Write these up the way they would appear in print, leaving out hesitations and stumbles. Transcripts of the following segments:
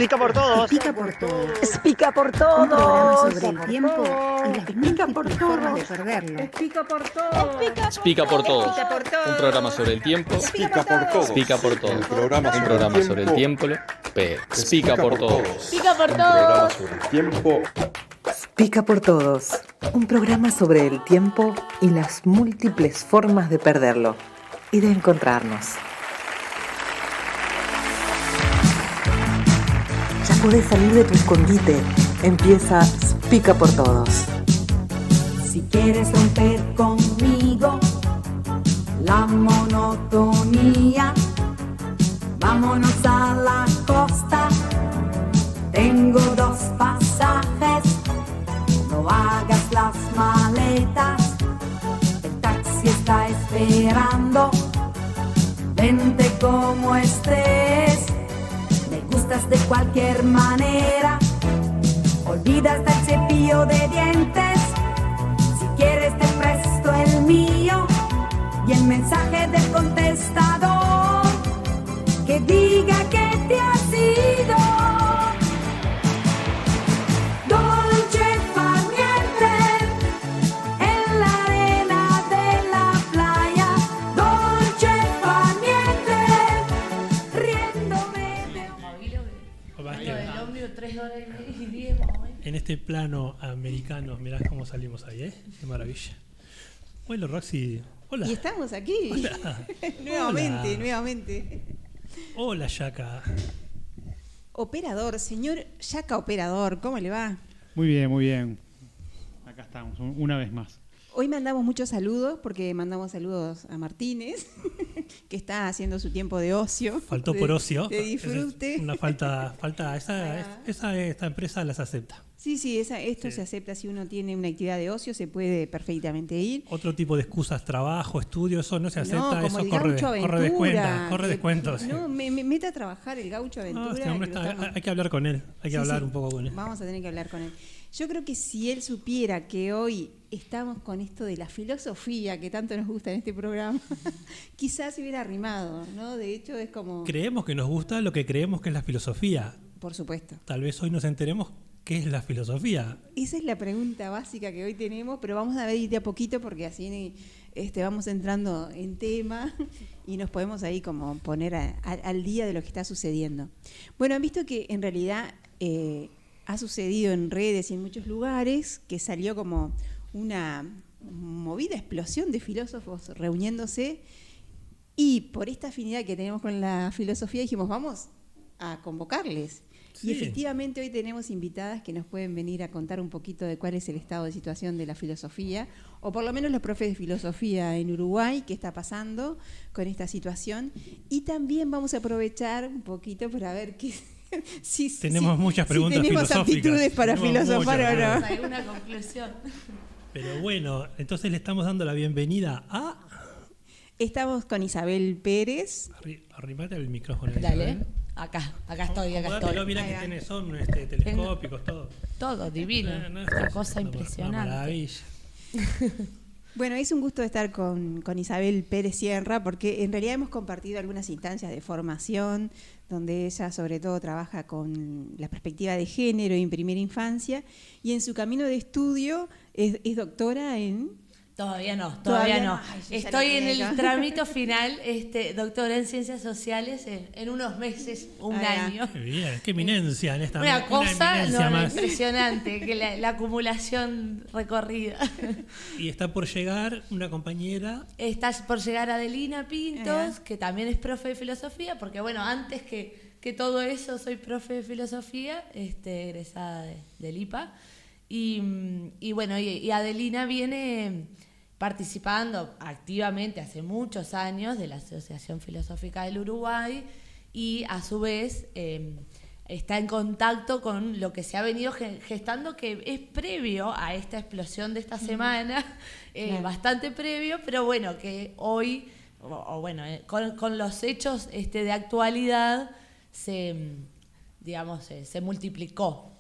Pica por todos. Pica por todos. Explica por Un programa todos. sobre el tiempo y las múltiples formas de perderlo. Explica por todo. Explica por todos. Explica por todo. Un programa sobre el tiempo. Explica por todos. Explica por todos. Un programa sobre el tiempo. Pero explica por todos. Explica por Un programa todo. sobre el tiempo. Explica por todos. Un programa sobre el tiempo y las múltiples formas de perderlo y de encontrarnos. Ya podés salir de tu escondite. Empieza Explica por todos. Si quieres romper conmigo la monotonía, vámonos a la costa. Tengo 2 pasajes, no hagas las maletas, el taxi está esperando. Vente como estés, me gustas de cualquier manera. Olvidas del cepillo de dientes, si quieres te presto el mío y el mensaje del contestador que diga que te has ido. Dolce far niente en la arena de la playa. Dolce far niente riéndome de... El ómnibus 3 horas y 10 más o menos. En este plano americano, mirá cómo salimos ahí, ¿eh? Qué maravilla. Bueno, Roxy, hola. Y estamos aquí. Hola. nuevamente, Hola. nuevamente. Hola, Yaka. Operador, señor Yaka Operador, ¿cómo le va? Muy bien, muy bien. Acá estamos, una vez más. Hoy mandamos muchos saludos, porque mandamos saludos a Martínez, que está haciendo su tiempo de ocio. Faltó por ocio. De disfrute. Es una falta esta empresa las acepta. Sí, esto se acepta. Si uno tiene una actividad de ocio, se puede perfectamente ir. Otro tipo de excusas, trabajo, estudio, eso no se acepta, como eso el corre Gaucho Aventura, descuento. Sí. No, mete a trabajar el Gaucho Aventura. No, este hombre hay que hablar con él, hay que hablar un poco con él. Vamos a tener que hablar con él. Yo creo que si él supiera que hoy estamos con esto de la filosofía que tanto nos gusta en este programa, quizás se hubiera arrimado, ¿no? De hecho, es como... Creemos que nos gusta lo que creemos que es la filosofía. Por supuesto. Tal vez hoy nos enteremos qué es la filosofía. Esa es la pregunta básica que hoy tenemos, pero vamos a ver de a poquito porque así vamos entrando en tema y nos podemos ahí como poner al día de lo que está sucediendo. Bueno, han visto que en realidad ha sucedido en redes y en muchos lugares que salió como una movida explosión de filósofos reuniéndose, y por esta afinidad que tenemos con la filosofía dijimos vamos a convocarles. Sí. Y efectivamente hoy tenemos invitadas que nos pueden venir a contar un poquito de cuál es el estado de situación de la filosofía, o por lo menos los profes de filosofía en Uruguay, qué está pasando con esta situación. Y también vamos a aprovechar un poquito para ver qué... Tenemos muchas preguntas tenemos filosóficas. aptitudes para filosofar o no. ¿Alguna conclusión? Pero bueno, entonces le estamos dando la bienvenida a... Estamos con Isabel Pérez. Arrimate al micrófono. Dale. Isabel. Acá estoy. Mirá que tiene son telescópicos, todo. Todo divino. Una cosa impresionante. Una maravilla. Bueno, es un gusto estar con Isabel Pérez Sierra, porque en realidad hemos compartido algunas instancias de formación, donde ella sobre todo trabaja con la perspectiva de género en primera infancia, y en su camino de estudio es doctora en... Todavía no. Ay, yo ya Estoy la en tenía el acá. trámite final, doctora en Ciencias Sociales en unos meses, un año. Qué bien, qué eminencia en esta Una cosa eminencia más. impresionante, que la acumulación recorrida. Y está por llegar una compañera. Está por llegar Adelina Pintos, que también es profe de filosofía, porque bueno, antes que todo eso soy profe de filosofía, egresada del IPA. Y bueno, y Adelina viene participando activamente hace muchos años de la Asociación Filosófica del Uruguay, y a su vez está en contacto con lo que se ha venido gestando, que es previo a esta explosión de esta semana, bastante previo, pero bueno, que hoy, con los hechos de actualidad se multiplicó.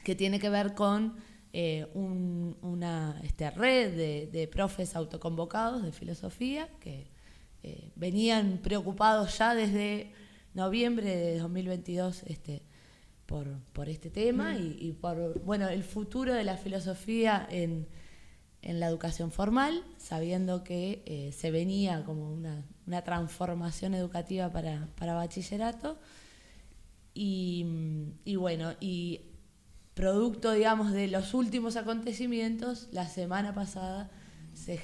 Que tiene que ver con una red de profes autoconvocados de filosofía que venían preocupados ya desde noviembre de 2022 por este tema y por el futuro de la filosofía en la educación formal, sabiendo que se venía como una transformación educativa para bachillerato y producto, digamos, de los últimos acontecimientos, la semana pasada se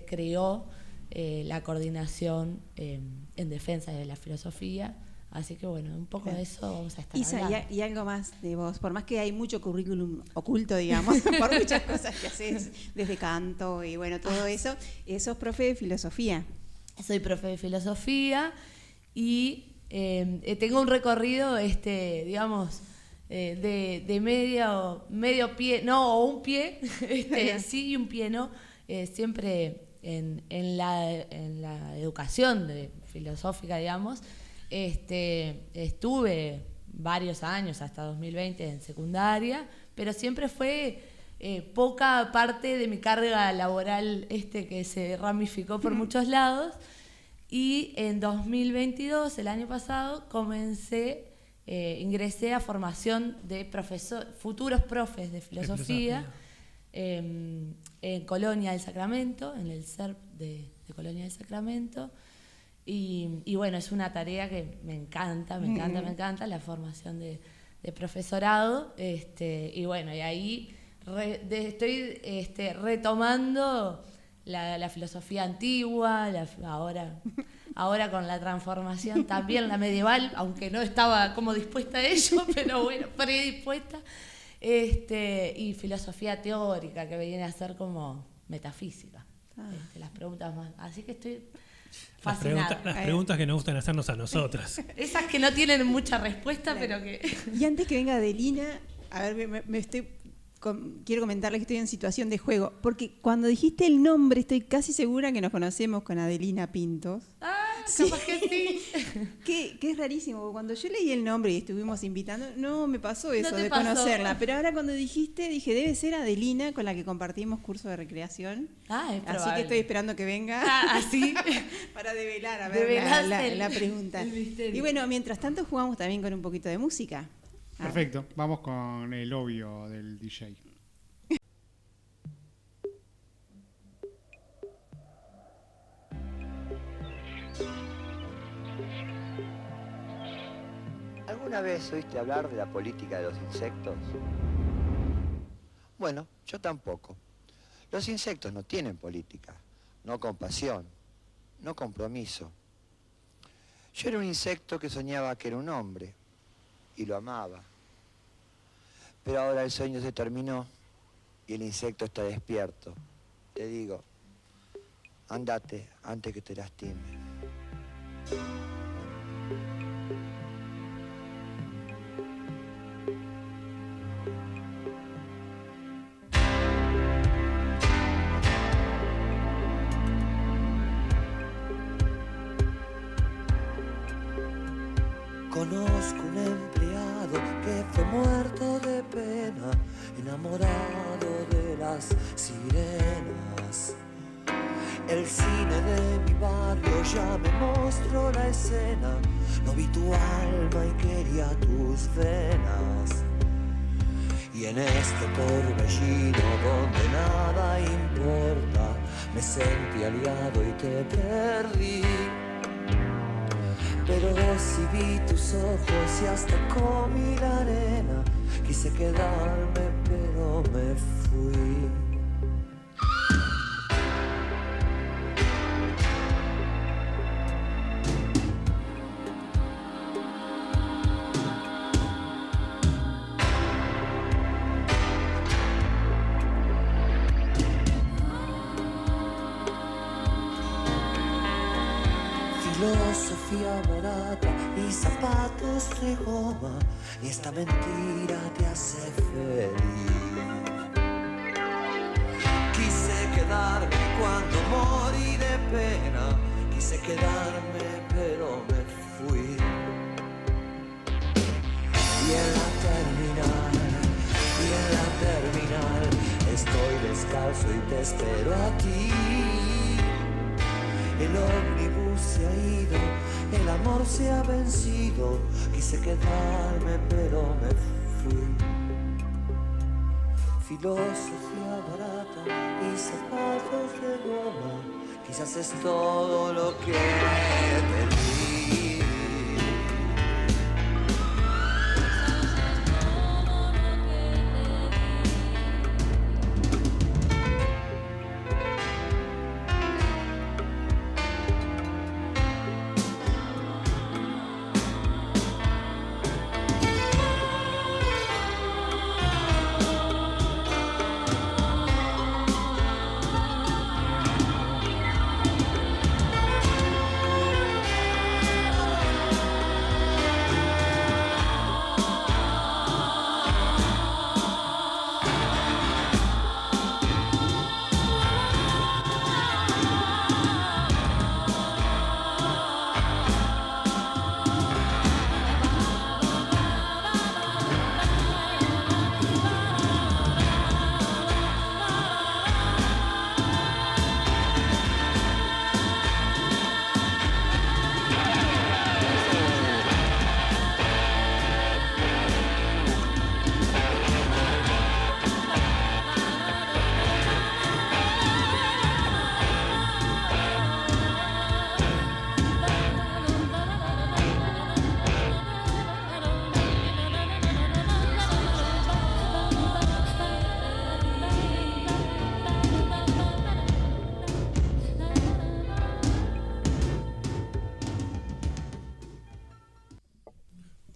creó la coordinación en defensa de la filosofía. Así que un poco de eso vamos a estar Isa, hablando. y algo más de vos, por más que hay mucho currículum oculto, digamos, por muchas cosas que haces desde canto y todo eso, sos profe de filosofía. Soy profe de filosofía y tengo un recorrido, digamos, de medio pie, no, o un pie, sí y un pie no, siempre en la educación filosófica, digamos. Estuve varios años, hasta 2020, en secundaria, pero siempre fue poca parte de mi carga laboral que se ramificó por muchos lados. Y en 2022, el año pasado, ingresé a formación de futuros profes de filosofía en Colonia del Sacramento, en el CERP de Colonia del Sacramento. Y es una tarea que me encanta, la formación de profesorado. Y ahí estoy retomando la filosofía antigua, ahora con la transformación también la medieval, aunque no estaba como dispuesta a ello, pero predispuesta. Y filosofía teórica, que viene a ser como metafísica. Las preguntas más. Así que estoy fascinada. Las preguntas que nos gustan hacernos a nosotras. Esas que no tienen mucha respuesta, pero que... Y antes que venga Adelina, a ver, quiero comentarles que estoy en situación de juego, porque cuando dijiste el nombre estoy casi segura que nos conocemos con Adelina Pintos. Capaz que sí. Que es rarísimo, porque cuando yo leí el nombre y estuvimos invitando, no me pasó eso de pasó. conocerla, pero ahora cuando dijiste, dije, debe ser Adelina con la que compartimos curso de recreación. Es así probable. que estoy esperando que venga así para develar, a ver la pregunta. El misterio. Y bueno, mientras tanto jugamos también con un poquito de música. Perfecto, vamos con el obvio del DJ. ¿Alguna vez oíste hablar de la política de los insectos? Bueno, yo tampoco. Los insectos no tienen política, no compasión, no compromiso. Yo era un insecto que soñaba que era un hombre y lo amaba. Pero ahora el sueño se terminó y el insecto está despierto. Te digo, andate antes que te lastime. Conozco un empleado que fue muerto de pena, enamorado de las sirenas. El cine de mi barrio ya me mostró la escena, no vi tu alma y quería tus venas. Y en este torbellino donde nada importa, me sentí aliado y te perdí. Pero si vi tus ojos y hasta comí la arena, quise quedarme pero me fui. Filosofía barata y zapatos de goma, y esta mentira te hace feliz. Quise quedarme cuando morí de pena, quise quedarme pero me fui. Y en la terminal, estoy descalzo y te espero a ti. El ómnibus se ha ido, el amor se ha vencido. Quise quedarme pero me fui. Filosofía barata y zapatos de goma, quizás es todo lo que pedí.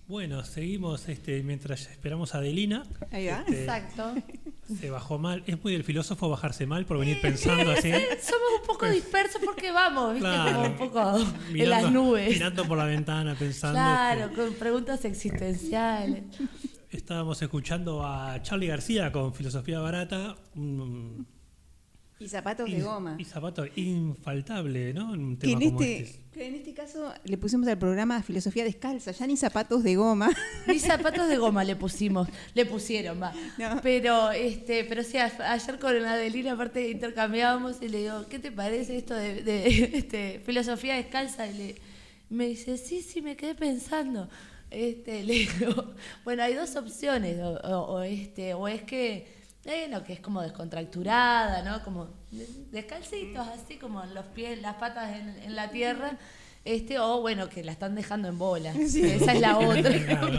Bueno, seguimos mientras esperamos a Adelina. Ahí va. Exacto. Se bajó mal. Es muy del filósofo bajarse mal por venir pensando así. Somos un poco dispersos porque vamos, ¿viste? Claro. Como un poco en las nubes. Mirando por la ventana pensando. Claro, con preguntas existenciales. Estábamos escuchando a Charly García con Filosofía Barata. Y zapatos de goma. Y zapatos infaltable, ¿no? Un Que tema en como en este caso le pusimos al programa Filosofía Descalza, ya ni zapatos de goma. Ni zapatos de goma le pusieron, va. No. Pero sí, ayer con Adelina aparte intercambiábamos y le digo, ¿qué te parece esto de filosofía descalza? Y me dice, sí, me quedé pensando. Le digo, bueno, hay dos opciones, o es que que es como descontracturada, ¿no? Como descalcitos, así como los pies, las patas en la tierra, o bueno, que la están dejando en bola. Sí. Esa es la otra. Claro.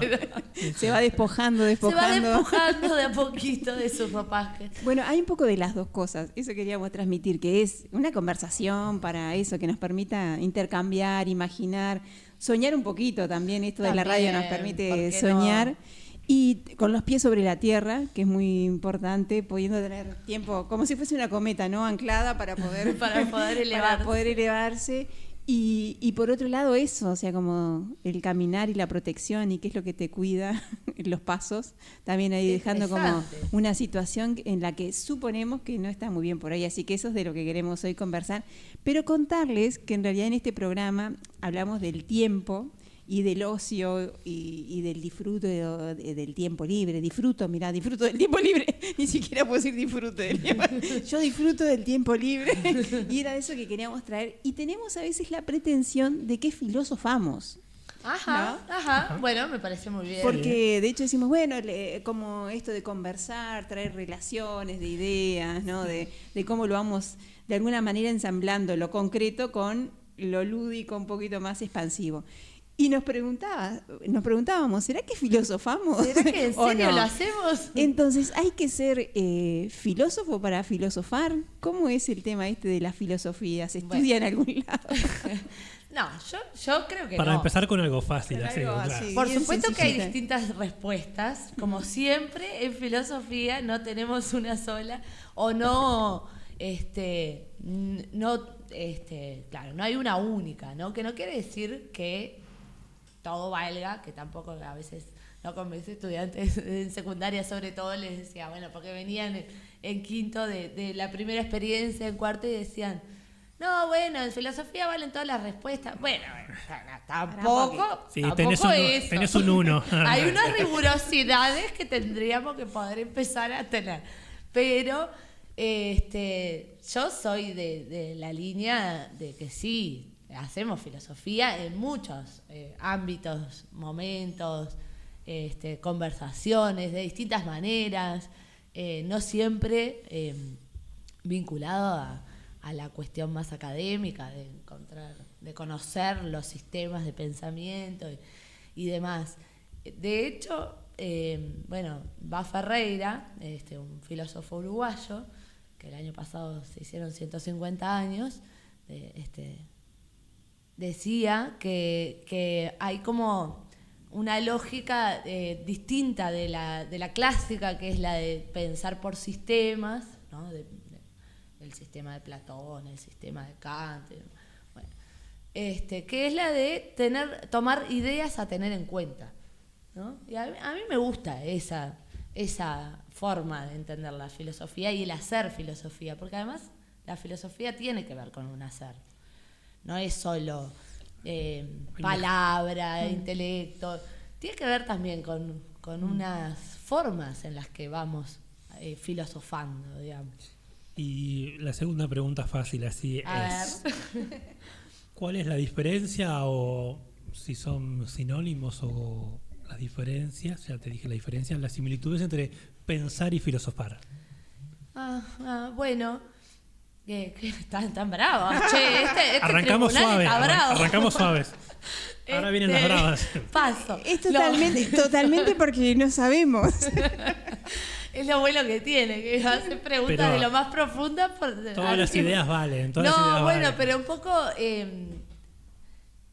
Se va despojando. Se va despojando de a poquito de sus ropajes. Bueno, hay un poco de las dos cosas. Eso queríamos transmitir, que es una conversación para eso, que nos permita intercambiar, imaginar, soñar un poquito también. Esto de la radio nos permite soñar. No. Y con los pies sobre la tierra, que es muy importante, pudiendo tener tiempo, como si fuese una cometa, ¿no? Anclada para poder elevarse. Y por otro lado eso, o sea, como el caminar y la protección y qué es lo que te cuida, los pasos, también ahí dejando como una situación en la que suponemos que no está muy bien por ahí, así que eso es de lo que queremos hoy conversar, pero contarles que en realidad en este programa hablamos del tiempo y del ocio y del disfrute del tiempo libre. Disfruto del tiempo libre. Ni siquiera puedo decir disfrute del tiempo. Yo disfruto del tiempo libre. Y era eso que queríamos traer. Y tenemos a veces la pretensión de que filosofamos. Ajá, ¿no? Ajá. Bueno, me parece muy bien. Porque de hecho decimos, bueno, como esto de conversar, traer relaciones de ideas, ¿no? De cómo lo vamos de alguna manera ensamblando lo concreto con lo lúdico un poquito más expansivo. Y nos preguntábamos, ¿será que filosofamos? ¿Será que en serio lo hacemos? Entonces, ¿hay que ser filósofo para filosofar? ¿Cómo es el tema de la filosofía? ¿Se estudia en algún lado? No, yo creo que para empezar con algo fácil. Claro. Por supuesto que hay distintas respuestas. Como siempre, en filosofía no tenemos una sola, o no, claro, no hay una única, ¿no? Que no quiere decir que todo valga, que tampoco a veces no convence estudiantes en secundaria, sobre todo les decía, bueno, porque venían en quinto de la primera experiencia, en cuarto, y decían, no, bueno, en filosofía valen todas las respuestas. Bueno, tampoco, sí, tampoco tenés un 1. Hay unas rigurosidades que tendríamos que poder empezar a tener. Pero yo soy de la línea de que sí, hacemos filosofía en muchos ámbitos, momentos, conversaciones de distintas maneras, no siempre vinculado a la cuestión más académica de conocer los sistemas de pensamiento y demás. De hecho, va Ferreira, un filósofo uruguayo, que el año pasado se hicieron 150 años, decía que hay como una lógica distinta de la clásica, que es la de pensar por sistemas, ¿no? El sistema de Platón, el sistema de Kant, bueno, que es la de tomar ideas a tener en cuenta, ¿no? Y a mí me gusta esa forma de entender la filosofía y el hacer filosofía, porque además la filosofía tiene que ver con un hacer, no es solo palabra, intelecto, tiene que ver también con unas formas en las que vamos filosofando, digamos. Y la segunda pregunta fácil así es, ¿cuál es la diferencia o si son sinónimos o las diferencias, ya te dije la diferencia, las similitudes entre pensar y filosofar? Bueno, que están tan bravos. Che, arrancamos suaves, arrancamos suaves. Ahora vienen las bravas. Paso. Es totalmente porque no sabemos. Es lo bueno que tiene, que hace preguntas pero de lo más profunda. Todas las ideas valen. Pero un poco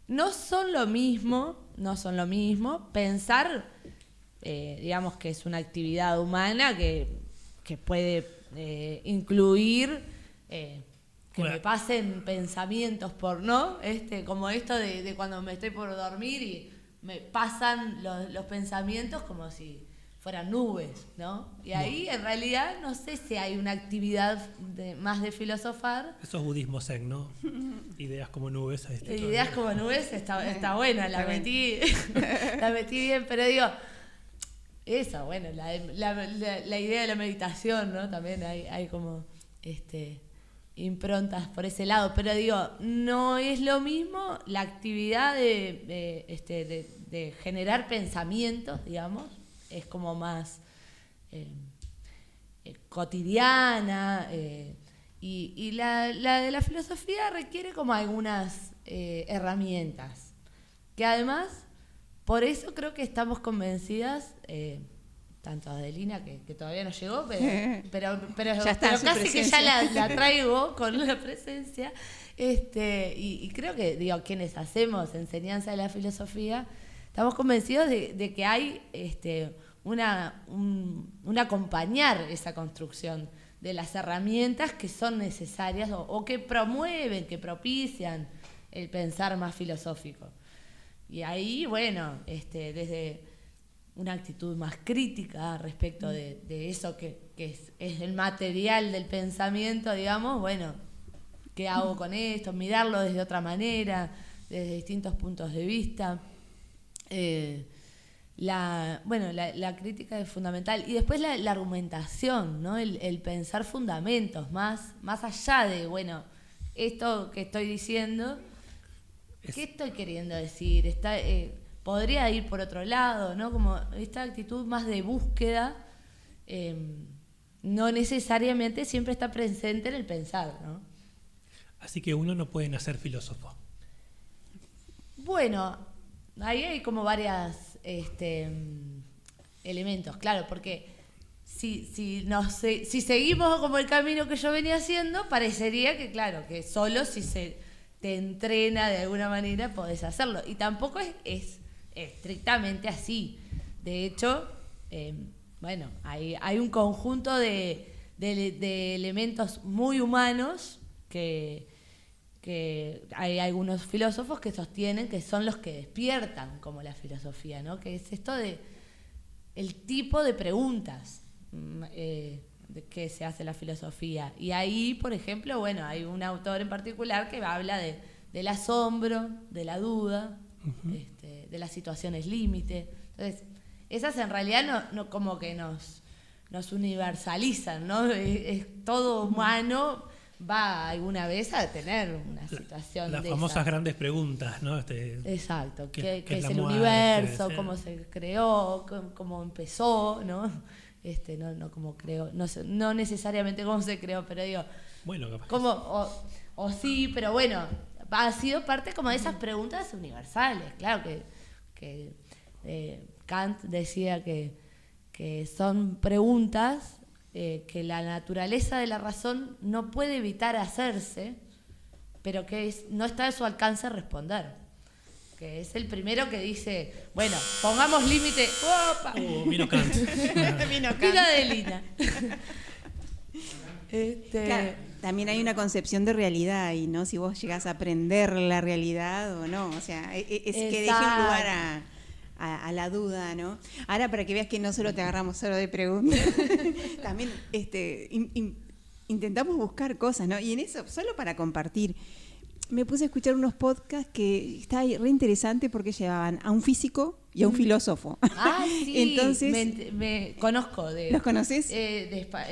no son lo mismo. Pensar, digamos que es una actividad humana que puede incluir que me pasen pensamientos como esto de cuando me estoy por dormir y me pasan los pensamientos como si fueran nubes, ¿no? Y ahí en realidad no sé si hay una actividad más de filosofar. Eso es budismo zen, ¿no? Ideas como nubes. Ideas como nubes está buena, la metí bien, pero digo, eso, bueno, la idea de la meditación, ¿no? También hay como improntas por ese lado, pero digo, no es lo mismo la actividad de generar pensamientos, digamos, es como más cotidiana, y la de la filosofía requiere como algunas herramientas, que además, por eso creo que estamos convencidas, tanto Adelina, que todavía no llegó, pero casi que ya la traigo con la presencia, y creo que quienes hacemos enseñanza de la filosofía, estamos convencidos de que hay un acompañar esa construcción de las herramientas que son necesarias o que promueven, que propician el pensar más filosófico. Y ahí, bueno, desde una actitud más crítica respecto de eso que es el material del pensamiento, digamos, bueno, ¿qué hago con esto? Mirarlo desde otra manera, desde distintos puntos de vista. La crítica es fundamental. Y después la argumentación, ¿no? El pensar fundamentos, más allá de, bueno, esto que estoy diciendo, ¿qué estoy queriendo decir? Podría ir por otro lado, ¿no? Como esta actitud más de búsqueda, no necesariamente siempre está presente en el pensar, ¿no? Así que uno no puede nacer filósofo. Bueno, ahí hay como varios elementos, claro, porque si seguimos como el camino que yo venía haciendo, parecería que, claro, que solo si se te entrena de alguna manera podés hacerlo. Y tampoco es estrictamente así. De hecho, hay un conjunto de elementos muy humanos que hay algunos filósofos que sostienen que son los que despiertan como la filosofía, ¿no? Que es esto de el tipo de preguntas de que se hace la filosofía. Y ahí, por ejemplo, bueno, hay un autor en particular que habla del asombro, de la duda, de las situaciones límite. Entonces, esas en realidad no como que nos universalizan, ¿no? Es todo humano, va alguna vez a tener una situación Las de famosas esas. grandes preguntas, ¿no? Exacto, ¿qué ¿qué es la el muerte? universo? Sí. ¿Cómo se creó? ¿Cómo empezó? ¿No? No cómo creó, no necesariamente cómo se creó, pero digo, Bueno, capaz. cómo, o sí, pero bueno, ha sido parte como de esas preguntas universales. Claro que Kant decía que son preguntas que la naturaleza de la razón no puede evitar hacerse, pero que no está a su alcance responder. Que es el primero que dice, bueno, pongamos límite. ¡Opa! Vino Kant. Vino Kant. Pila de Lina. Claro, también hay una concepción de realidad y no si vos llegás a aprender la realidad o no. O sea, es que deje un lugar a la duda, ¿no? Ahora, para que veas que no solo te agarramos solo de preguntas, también intentamos buscar cosas, ¿no? Y en eso, solo para compartir, me puse a escuchar unos podcasts que está re interesante porque llevaban a un físico y a un filósofo. Ah, sí. Entonces, me conozco de... ¿los conoces?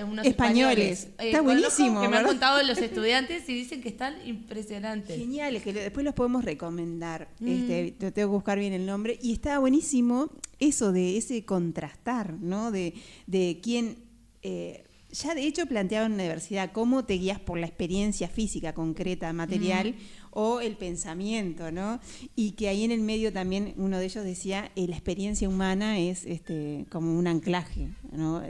Unos Españoles. Está buenísimo, Que me han ¿verdad? contado los estudiantes y dicen que están impresionantes. Genial, que después los podemos recomendar. Te tengo que buscar bien el nombre. Y está buenísimo eso de ese contrastar, ¿no? De quién... ya de hecho planteaba en la universidad cómo te guías por la experiencia física concreta, material, o el pensamiento, ¿no? Y que ahí en el medio también uno de ellos decía, la experiencia humana es como un anclaje, ¿no?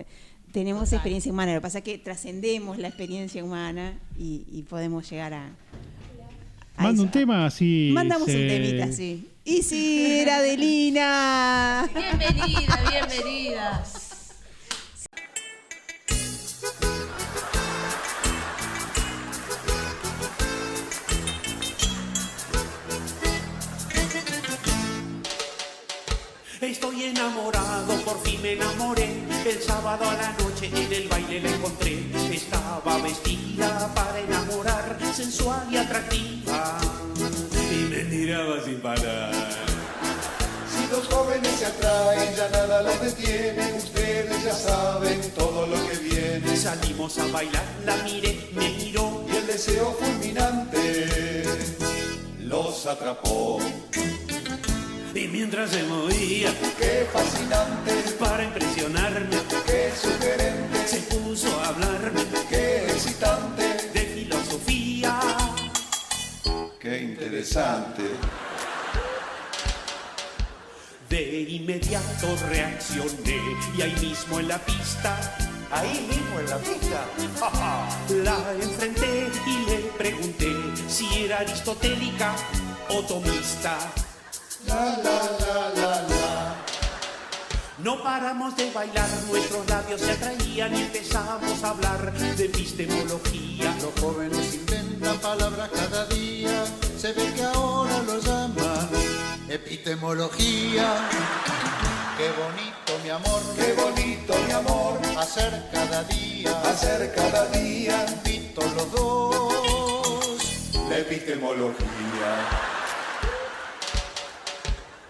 Tenemos experiencia humana, lo que pasa es que trascendemos la experiencia humana y podemos llegar a Manda eso. un tema así. Mandamos un temita, sí. Y sí, era de Lina. Bienvenida. Estoy enamorado, por fin me enamoré. El sábado a la noche en el baile la encontré. Estaba vestida para enamorar, sensual y atractiva. Y me miraba sin parar. Si los jóvenes se atraen, ya nada los detiene. Ustedes ya saben todo lo que viene. Salimos a bailar, la miré, me miró. Y el deseo fulminante los atrapó. Y mientras se movía, qué fascinante, para impresionarme, qué sugerente, se puso a hablarme, qué excitante, de filosofía, qué interesante. De inmediato reaccioné y ahí mismo en la pista, la enfrenté y le pregunté si era aristotélica o tomista. La, la, la, la, la. No paramos de bailar, nuestros labios se atraían y empezamos a hablar de epistemología. Los jóvenes inventan palabras cada día, se ve que ahora lo llaman epistemología. Qué bonito mi amor, qué bonito mi amor, hacer cada día, juntitos los dos, la epistemología.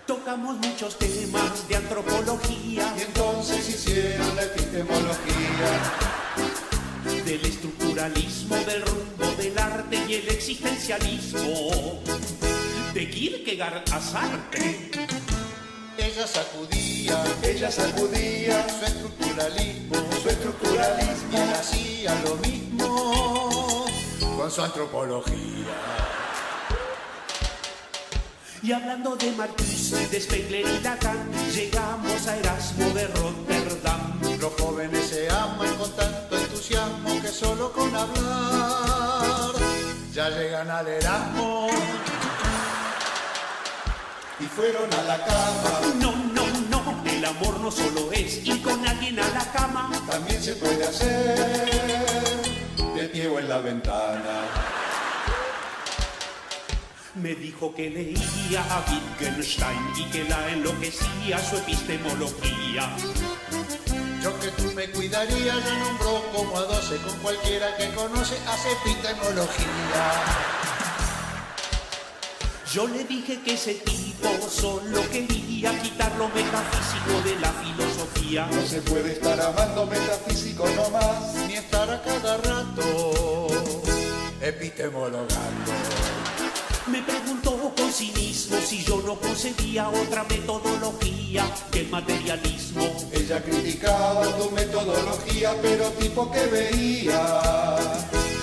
Tocamos muchos temas de antropología. Y entonces hicieron la epistemología. Del estructuralismo, del rumbo del arte y el existencialismo. De Kierkegaard a Sartre. Ella sacudía su estructuralismo, y él hacía lo mismo con su antropología. Y hablando de Marcuse, de Spengler y Lacan, llegamos a Erasmo de Rotterdam. Los jóvenes se aman con tanto entusiasmo que solo con hablar ya llegan al Erasmo. Y fueron a la cama. No, el amor no solo es ir con alguien a la cama. También se puede hacer de pie o en la ventana. Me dijo que leía a Wittgenstein y que la enloquecía su epistemología. Yo que tú me cuidaría, yo nombro como a 12 con cualquiera que conoce, hace epistemología. Yo le dije que ese tipo solo quería quitar lo metafísico de la filosofía. No se puede estar amando metafísico nomás, ni estar a cada rato epistemologando. Me preguntó con cinismo si yo no concebía otra metodología que el materialismo. Ella criticaba tu metodología, pero tipo que veía,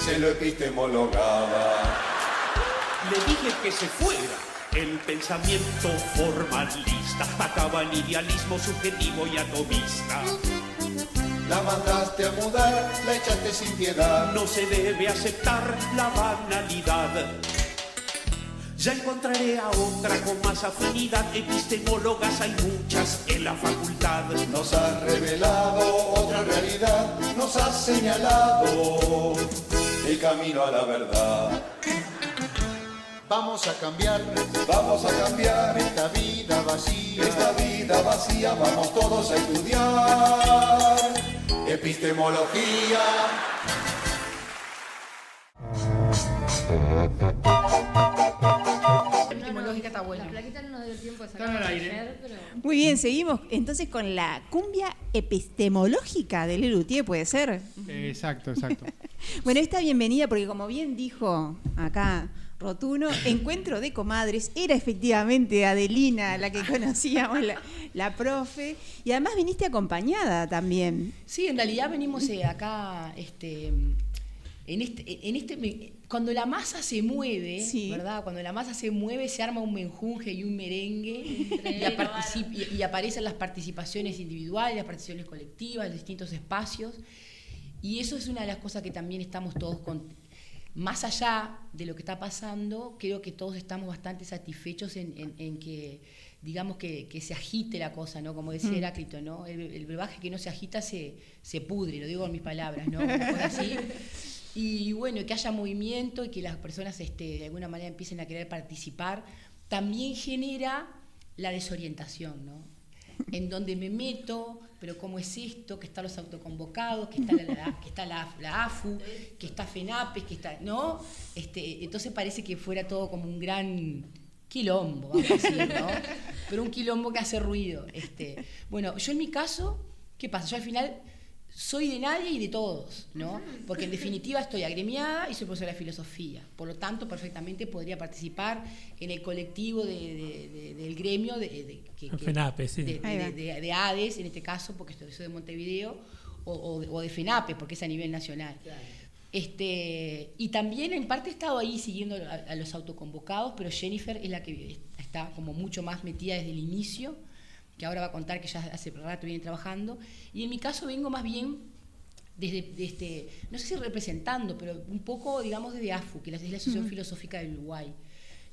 se lo epistemologaba. Le dije que se fuera. El pensamiento formalista atacaba el idealismo subjetivo y atomista. La mandaste a mudar, la echaste sin piedad. No se debe aceptar la banalidad. Ya encontraré a otra con más afinidad. Epistemólogas hay muchas en la facultad. Nos has revelado otra realidad, nos has señalado el camino a la verdad. Vamos a cambiar esta vida vacía, vamos todos a estudiar epistemología. Epistemológica está buena. La plaquita no nos dio tiempo de sacar ayer, pero... Muy bien, seguimos entonces con la cumbia epistemológica de Lelutier, ¿puede ser? Exacto. Bueno, esta bienvenida, porque como bien dijo acá Rotuno, Encuentro de Comadres, era efectivamente Adelina la que conocíamos, la profe, y además viniste acompañada también. Sí, en realidad venimos acá, cuando la masa se mueve, sí, ¿verdad? Cuando la masa se mueve se arma un menjunje y un merengue y aparecen las participaciones individuales, las participaciones colectivas, los distintos espacios, y eso es una de las cosas que también estamos todos más allá de lo que está pasando, creo que todos estamos bastante satisfechos en que, digamos, que se agite la cosa, ¿no? Como decía Heráclito, ¿no? El brebaje que no se agita se pudre, lo digo en mis palabras, ¿no? Una cosa así. Y bueno, que haya movimiento y que las personas de alguna manera empiecen a querer participar, también genera la desorientación, ¿no? En donde me meto, pero ¿cómo es esto? Que están los autoconvocados, que está la AFU, que está FENAPES, que está, ¿no? Entonces parece que fuera todo como un gran quilombo, vamos a decir, ¿no? Pero un quilombo que hace ruido. Bueno, yo en mi caso, ¿qué pasa? Yo al final soy de nadie y de todos, ¿no? Porque en definitiva estoy agremiada y soy profesora de filosofía. Por lo tanto, perfectamente podría participar en el colectivo del gremio de FENAPE, sí. de ADES, en este caso, porque soy de Montevideo, o de FENAPE, porque es a nivel nacional. Claro. Y también en parte he estado ahí siguiendo a los autoconvocados, pero Jennifer es la que está como mucho más metida desde el inicio, que ahora va a contar que ya hace rato viene trabajando, y en mi caso vengo más bien desde no sé si representando, pero un poco, digamos, desde AFU, que es la Asociación Filosófica del Uruguay.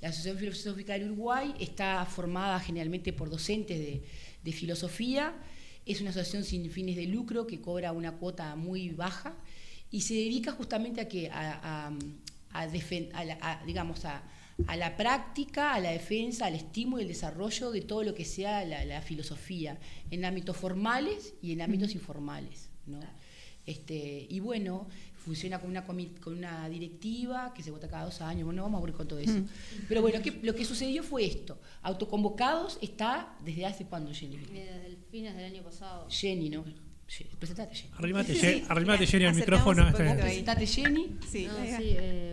La Asociación Filosófica del Uruguay está formada generalmente por docentes de filosofía, es una asociación sin fines de lucro que cobra una cuota muy baja y se dedica justamente a la práctica, a la defensa, al estímulo y el desarrollo de todo lo que sea la filosofía, en ámbitos formales y en ámbitos informales, ¿no? Y bueno, funciona con una directiva que se vota cada 2 años, bueno, no vamos a volver con todo eso. Pero bueno, lo que sucedió fue esto. Autoconvocados está desde hace cuándo, Jenny? Desde el fines del año pasado. Jenny, ¿no? Presentate, Jenny. Arrimate, Jenny, al micrófono. Presentate, Jenny. Sí,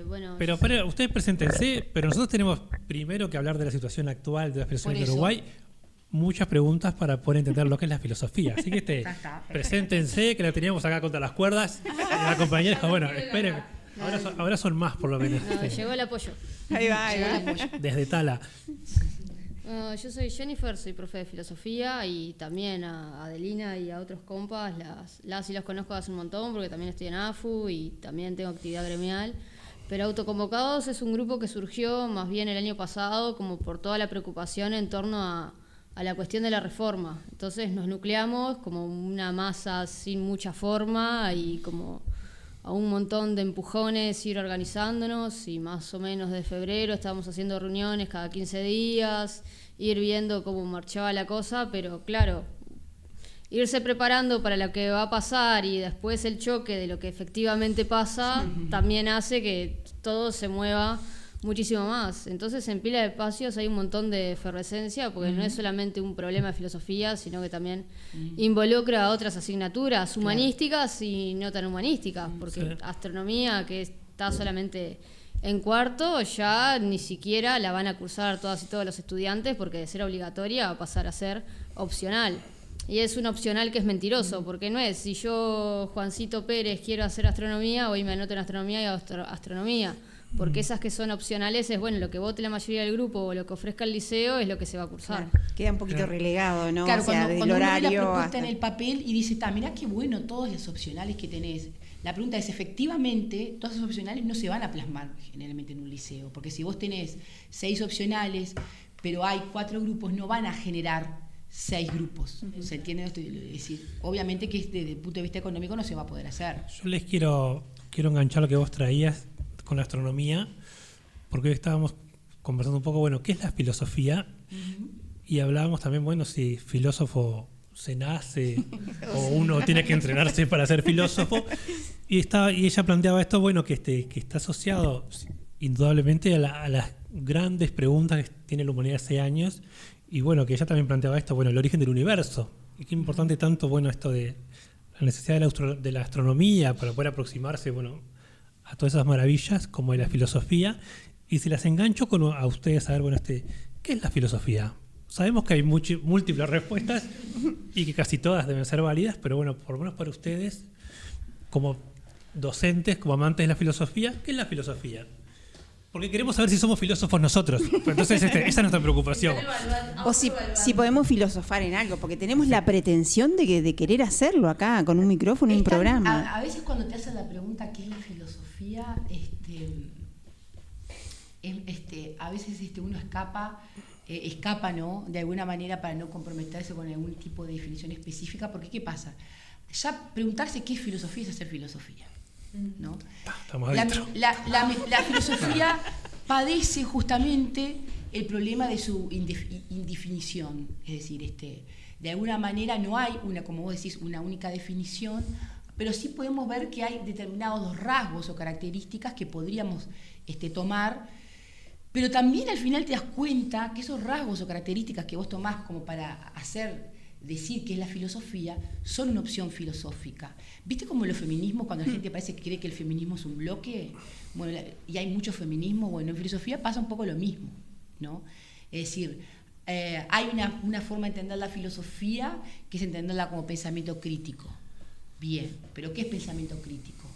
bueno. Pero ustedes preséntense, pero nosotros tenemos primero que hablar de la situación actual de la filosofía de Uruguay. Muchas preguntas para poder entender lo que es la filosofía. Así que preséntense, que la teníamos acá contra las cuerdas. Y la compañera dijo, bueno, esperen. Ahora son más, por lo menos. No, llegó el apoyo. Ahí va. Desde Tala. Yo soy Jennifer, soy profe de filosofía y también a Adelina y a otros compas las y los conozco hace un montón porque también estoy en AFU y también tengo actividad gremial. Pero Autoconvocados es un grupo que surgió más bien el año pasado como por toda la preocupación en torno a la cuestión de la reforma. Entonces nos nucleamos como una masa sin mucha forma y como a un montón de empujones ir organizándonos y más o menos de febrero estábamos haciendo reuniones cada 15 días, ir viendo cómo marchaba la cosa, pero claro, irse preparando para lo que va a pasar y después el choque de lo que efectivamente pasa también hace que todo se mueva muchísimo más. Entonces en Pila de Espacios hay un montón de efervescencia porque no es solamente un problema de filosofía, sino que también involucra a otras asignaturas humanísticas y no tan humanísticas, porque astronomía, que es está solamente en cuarto, ya ni siquiera la van a cursar todas y todos los estudiantes, porque de ser obligatoria va a pasar a ser opcional. Y es un opcional que es mentiroso, porque no es, si yo, Juancito Pérez, quiero hacer astronomía, hoy me anoto en astronomía y hago astronomía. Porque esas que son opcionales es, bueno, lo que vote la mayoría del grupo o lo que ofrezca el liceo es lo que se va a cursar. Claro, queda un poquito relegado, ¿no? Claro, o sea, cuando uno ve la propuesta hasta... en el papel y dice, mirá qué bueno todos los opcionales que tenés. La pregunta es, efectivamente, todos esos opcionales no se van a plasmar generalmente en un liceo. Porque si vos tenés 6 opcionales, pero hay 4 grupos, no van a generar 6 grupos. ¿Se entiende? Es decir, obviamente que desde el punto de vista económico no se va a poder hacer. Yo les quiero enganchar lo que vos traías con la astronomía, porque hoy estábamos conversando un poco, bueno, ¿qué es la filosofía? Y hablábamos también, bueno, si filósofo se nace o uno tiene que entrenarse para ser filósofo. Y ella planteaba esto, bueno, que está asociado indudablemente a las grandes preguntas que tiene la humanidad hace años. Y bueno, que ella también planteaba esto, bueno, el origen del universo. Y qué importante tanto, bueno, esto de la necesidad de la astronomía para poder aproximarse, bueno, a todas esas maravillas como es la filosofía. Y si las engancho a ustedes a ver, bueno, ¿qué es la filosofía? Sabemos que hay múltiples respuestas y que casi todas deben ser válidas, pero bueno, por lo menos para ustedes, como docentes, como amantes de la filosofía, ¿qué es la filosofía? Porque queremos saber si somos filósofos nosotros. Entonces, esa es nuestra preocupación. O si podemos filosofar en algo, porque tenemos la pretensión de querer hacerlo acá, con un micrófono y un programa. A veces cuando te hacen la pregunta ¿qué es la filosofía? A veces uno escapa, ¿no? De alguna manera para no comprometerse con algún tipo de definición específica, porque ¿qué pasa? Ya preguntarse qué es filosofía es hacer filosofía, ¿no? La filosofía padece justamente el problema de su indefinición, es decir, de alguna manera no hay como vos decís, una única definición, pero sí podemos ver que hay determinados rasgos o características que podríamos tomar, pero también al final te das cuenta que esos rasgos o características que vos tomás como para decir que es la filosofía, son una opción filosófica. ¿Viste como los feminismos, cuando la gente parece que cree que el feminismo es un bloque? Bueno, y hay mucho feminismo, bueno, en filosofía pasa un poco lo mismo, ¿no? Es decir, hay una forma de entender la filosofía que es entenderla como pensamiento crítico. Bien, pero ¿qué es pensamiento crítico?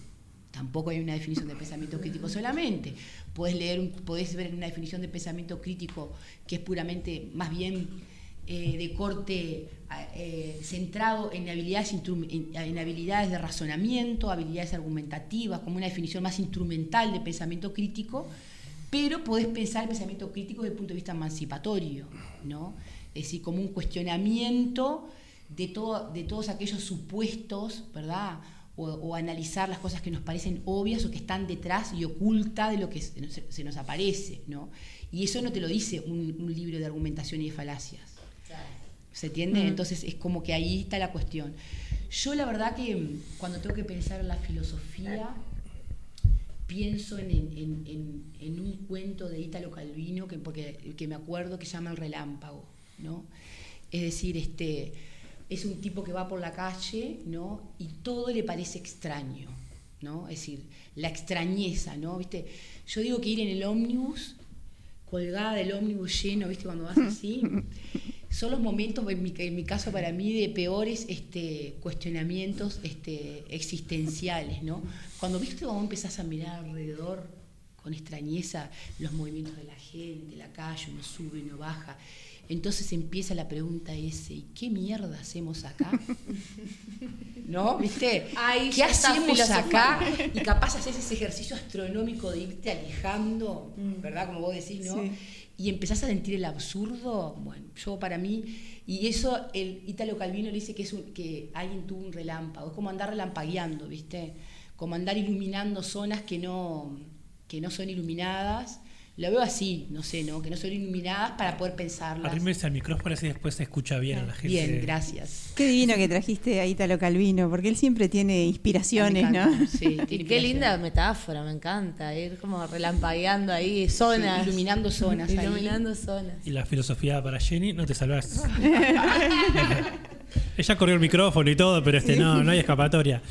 Tampoco hay una definición de pensamiento crítico solamente. Podés ver una definición de pensamiento crítico que es puramente, más bien, de corte centrado en habilidades de razonamiento, habilidades argumentativas, como una definición más instrumental de pensamiento crítico, pero podés pensar el pensamiento crítico desde el punto de vista emancipatorio, ¿no? Es decir, como un cuestionamiento de todos aquellos supuestos, ¿verdad? O analizar las cosas que nos parecen obvias o que están detrás y ocultas de lo que se nos aparece, ¿no? Y eso no te lo dice un libro de argumentación y de falacias. ¿Se entiende? Entonces es como que ahí está la cuestión. Yo la verdad que cuando tengo que pensar en la filosofía, pienso en un cuento de Italo Calvino que me acuerdo que se llama El Relámpago, ¿no? Es decir, es un tipo que va por la calle, ¿no? Y todo le parece extraño, ¿no? Es decir, la extrañeza, ¿no? ¿Viste? Yo digo que ir en el ómnibus, colgada del ómnibus lleno, ¿viste? Cuando vas así, son los momentos, en mi caso para mí, de peores cuestionamientos existenciales, ¿no? Cuando vos empezás a mirar alrededor con extrañeza los movimientos de la gente, la calle, uno sube, uno baja. Entonces empieza la pregunta ¿y qué mierda hacemos acá? ¿No? ¿Viste? ¿Qué hacemos acá? Y capaz haces ese ejercicio astronómico de irte alejando, ¿verdad? Como vos decís, ¿no? Sí. Y empezás a sentir el absurdo. Bueno, yo para mí, y eso el Italo Calvino le dice que alguien tuvo un relámpago. Es como andar relampagueando, ¿viste? Como andar iluminando zonas que no son iluminadas. Lo veo así, no sé, ¿no? Que no son iluminadas para poder pensarlas. Arrímese al micrófono así después se escucha bien a la gente. Bien, gracias. Qué divino que trajiste a Italo Calvino, porque él siempre tiene inspiraciones, ¿no? Sí, y qué linda metáfora, me encanta. Ir como relampagueando ahí zonas. Sí, iluminando zonas. Iluminando zonas. Y la filosofía para Jenny, no te salvás. Ella corrió el micrófono y todo, pero no hay escapatoria.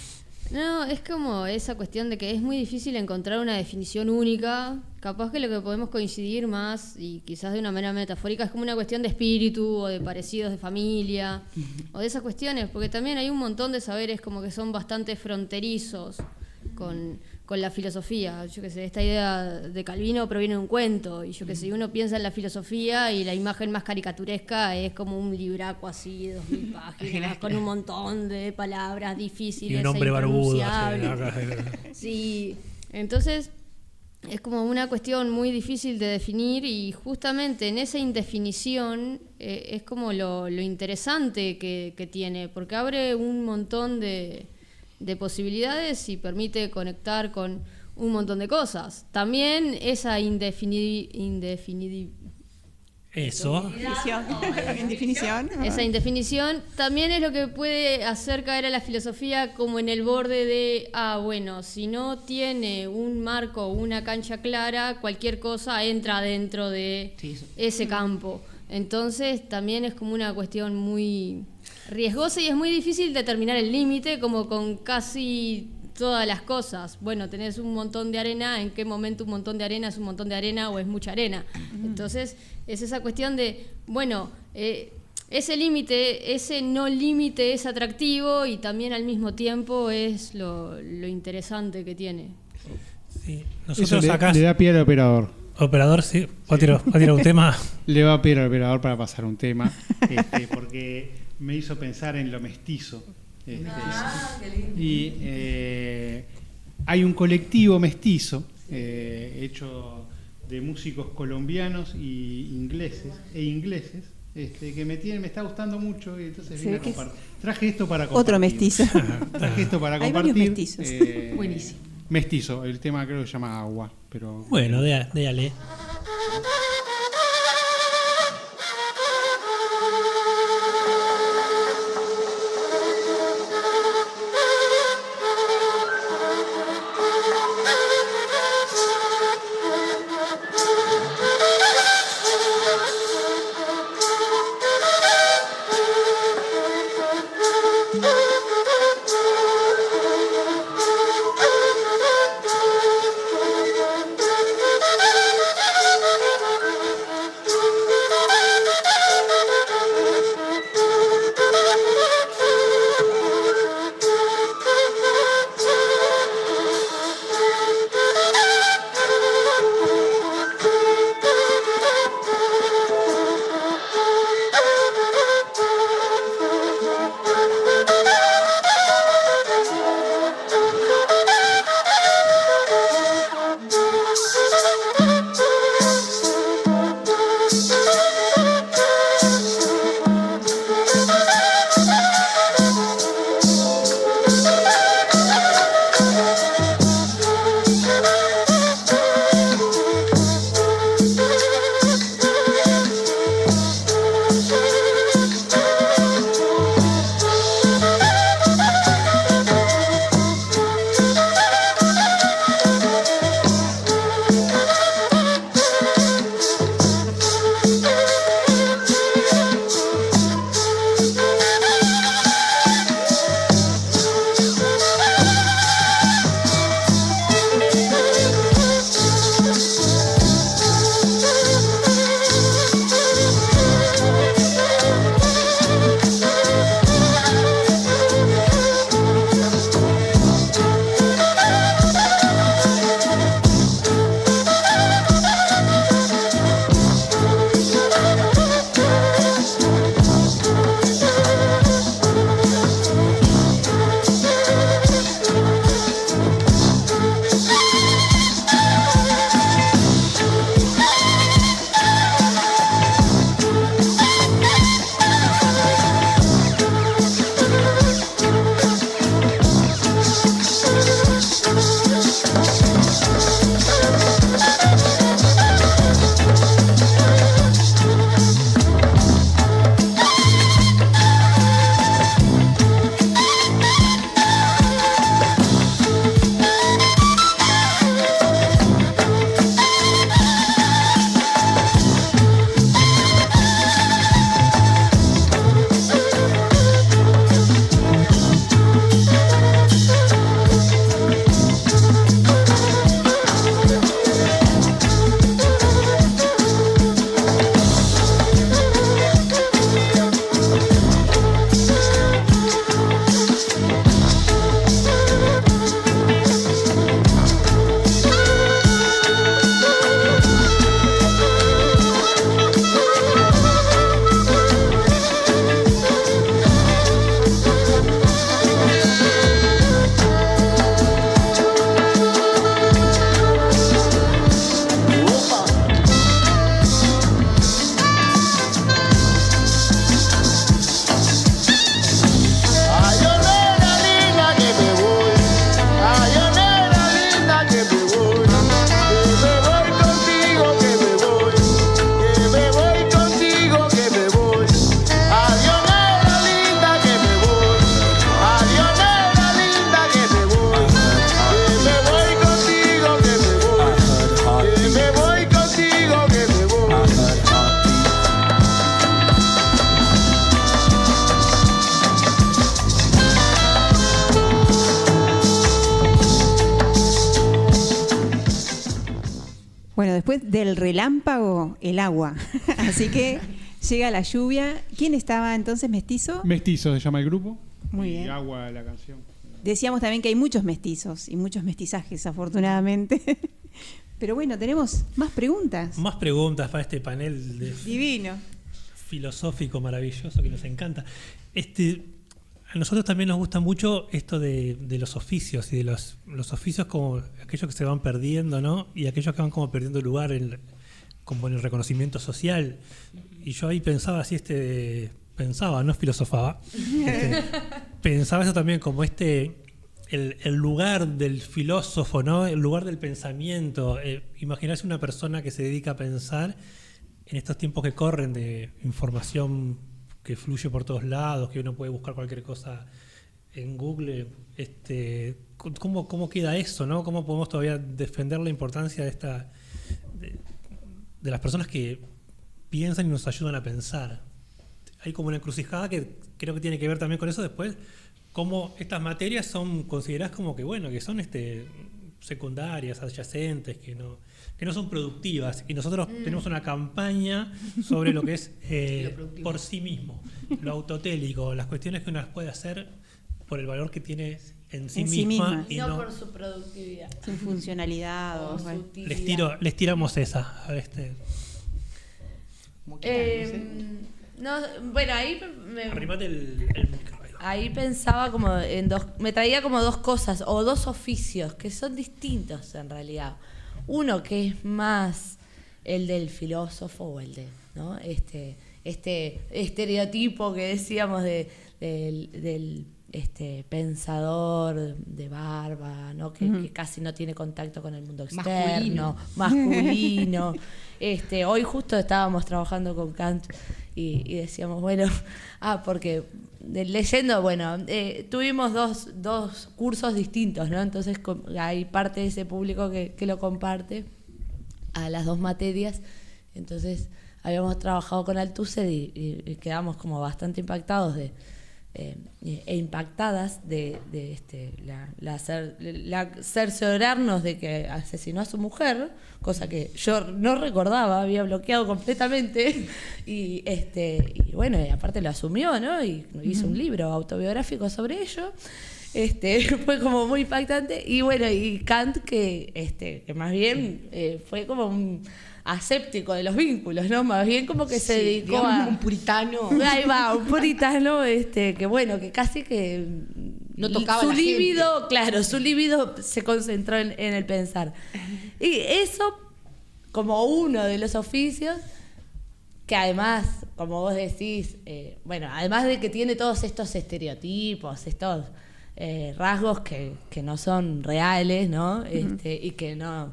No, es como esa cuestión de que es muy difícil encontrar una definición única. Capaz que lo que podemos coincidir más, y quizás de una manera metafórica, es como una cuestión de espíritu o de parecidos de familia, o de esas cuestiones, porque también hay un montón de saberes como que son bastante fronterizos con la filosofía. Yo qué sé, esta idea de Calvino proviene de un cuento, y yo qué sé, uno piensa en la filosofía y la imagen más caricaturesca es como un libraco así de 2000 páginas, con un montón de palabras difíciles. Y un hombre barbudo. Sí, entonces es como una cuestión muy difícil de definir, y justamente en esa indefinición es como lo interesante que tiene, porque abre un montón de posibilidades y permite conectar con un montón de cosas. También esa esa indefinición también es lo que puede hacer caer a la filosofía como en el borde de, bueno, si no tiene un marco, una cancha clara, cualquier cosa entra dentro de ese campo. Entonces también es como una cuestión muy riesgosa y es muy difícil determinar el límite, como con casi todas las cosas. Bueno, tenés un montón de arena, ¿en qué momento un montón de arena es un montón de arena o es mucha arena? Entonces es esa cuestión de, bueno, ese límite, ese no límite es atractivo y también al mismo tiempo es lo interesante que tiene. Sí. Nosotros acá le da pie al operador. Operador, sí. ¿Va a tirar un tema? Le va a pedir al operador para pasar un tema, porque me hizo pensar en lo mestizo. Y hay un colectivo mestizo hecho de músicos colombianos y ingleses que me está gustando mucho, y entonces vine a compartir. Traje esto para compartir. Otro mestizo. Traje esto para Hay compartir. varios mestizos. Buenísimo. Mestizo, el tema creo que se llama Agua, pero bueno, déjale. después del relámpago, el agua. Así que llega la lluvia. ¿Quién estaba entonces, Mestizo? Mestizo se llama el grupo. Muy y bien. Agua la canción. Decíamos también que hay muchos mestizos y muchos mestizajes, afortunadamente. Pero bueno, tenemos más preguntas. Más preguntas para este panel Divino. Filosófico maravilloso que nos encanta. A nosotros también nos gusta mucho esto de los oficios y de los oficios como aquellos que se van perdiendo, ¿no? Y aquellos que van como perdiendo lugar como en el reconocimiento social. Y yo ahí pensaba así, pensaba, no filosofaba, pensaba eso también como el lugar del filósofo, ¿no? El lugar del pensamiento. Imaginarse una persona que se dedica a pensar en estos tiempos que corren de información que fluye por todos lados, que uno puede buscar cualquier cosa en Google. ¿Cómo queda eso, ¿no? ¿Cómo podemos todavía defender la importancia de las personas que piensan y nos ayudan a pensar? Hay como una encrucijada que creo que tiene que ver también con eso después, cómo estas materias son consideradas como que son secundarias, adyacentes, que no son productivas. Y nosotros tenemos una campaña sobre lo que es por sí mismo, lo autotélico, las cuestiones que uno puede hacer por el valor que tiene en sí misma. Y no por su productividad. Su funcionalidad. O su utilidad. Les tiramos esa. A ver, bueno, ahí Arrimate el micro. Ahí pensaba como en me traía como dos cosas o dos oficios que son distintos en realidad. Uno que es más el del filósofo o el de, ¿no? Este estereotipo que decíamos del pensador de barba, ¿no? Que casi no tiene contacto con el mundo externo, masculino. Hoy justo estábamos trabajando con Kant y decíamos, bueno, porque leyendo, bueno, tuvimos dos cursos distintos, ¿no? Entonces hay parte de ese público que lo comparte a las dos materias. Entonces habíamos trabajado con Althusser y quedamos como bastante impactados e impactadas de cerciorarnos de que asesinó a su mujer, cosa que yo no recordaba, había bloqueado completamente y bueno, y aparte lo asumió, ¿no? Y hizo un libro autobiográfico sobre ello. Fue como muy impactante. Y bueno, y Kant que más bien fue como un aséptico de los vínculos, ¿no? Más bien como que se dedicó a un puritano. Ahí va, un puritano, que bueno, que casi que no tocaba su la líbido, gente. claro, su líbido se concentró en el pensar. Y eso como uno de los oficios que además, como vos decís, bueno, además de que tiene todos estos estereotipos, estos rasgos que no son reales, ¿no? Y que no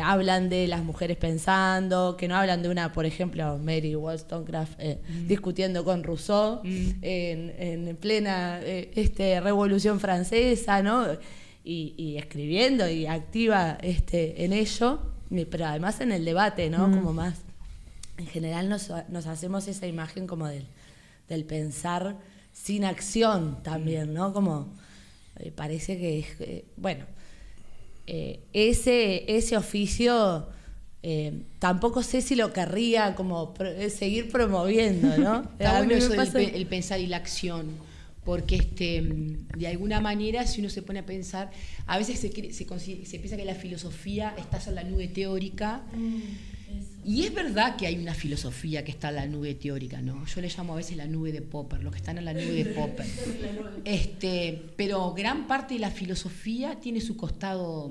hablan de las mujeres pensando, que no hablan de una, por ejemplo, Mary Wollstonecraft discutiendo con Rousseau en plena Revolución Francesa, ¿no? Y escribiendo y activa en ello, pero además en el debate, ¿no? Como más, en general nos hacemos esa imagen como del pensar sin acción también, ¿no? Como parece que es, bueno, ese oficio tampoco sé si lo querría como seguir promoviendo, ¿no? Está bueno eso el pensar y la acción, porque de alguna manera, si uno se pone a pensar, a veces se piensa que la filosofía está en la nube teórica. Y es verdad que hay una filosofía que está en la nube teórica, ¿no? Yo le llamo a veces la nube de Popper, los que están en la nube de Popper. Pero gran parte de la filosofía tiene su costado,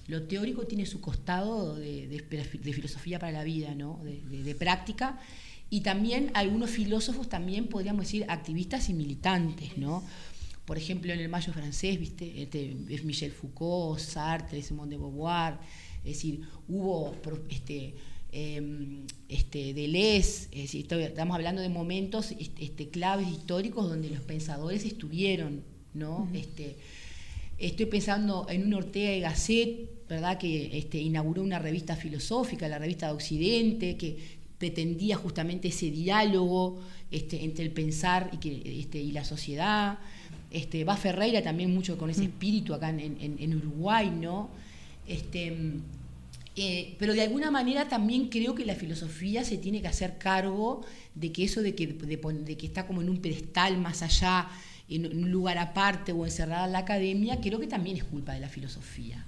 lo teórico tiene su costado de filosofía para la vida, ¿no? De práctica. Y también algunos filósofos también podríamos decir activistas y militantes, ¿no? Por ejemplo, en el Mayo francés, ¿viste? Es Michel Foucault, Sartre, Simone de Beauvoir. Es decir, hubo Deleuze, estamos hablando de momentos claves históricos donde los pensadores estuvieron, ¿no? Estoy pensando en un Ortega y Gasset, ¿verdad? Que inauguró una revista filosófica, la Revista de Occidente, que pretendía justamente ese diálogo entre el pensar y la sociedad. Va Ferreira también mucho con ese espíritu acá en Uruguay, ¿no? Pero de alguna manera también creo que la filosofía se tiene que hacer cargo de que eso de que está como en un pedestal más allá, en un lugar aparte o encerrada en la academia, creo que también es culpa de la filosofía.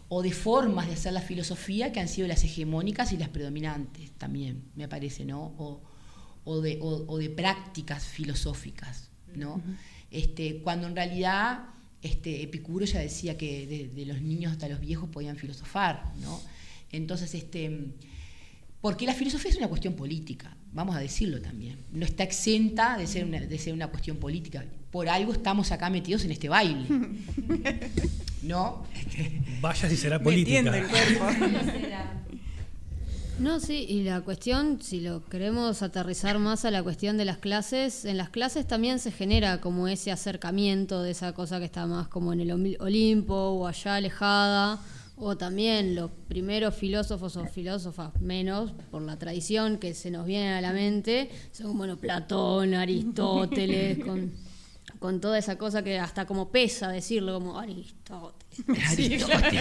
O de formas de hacer la filosofía que han sido las hegemónicas y las predominantes también, me parece, ¿no? O de prácticas filosóficas, ¿no? Cuando en realidad Epicuro ya decía que de los niños hasta los viejos podían filosofar, ¿no? Entonces, porque la filosofía es una cuestión política, vamos a decirlo también. No está exenta de ser una cuestión política. Por algo estamos acá metidos en este baile. ¿No? Vaya si será política. Metiendo el cuerpo. No, sí, y la cuestión, si lo queremos aterrizar más a la cuestión de las clases, en las clases también se genera como ese acercamiento de esa cosa que está más como en el Olimpo o allá alejada, o también los primeros filósofos o filósofas, menos por la tradición que se nos viene a la mente, son bueno, Platón, Aristóteles, con toda esa cosa que hasta como pesa decirlo, como Aristóteles. Sí, claro.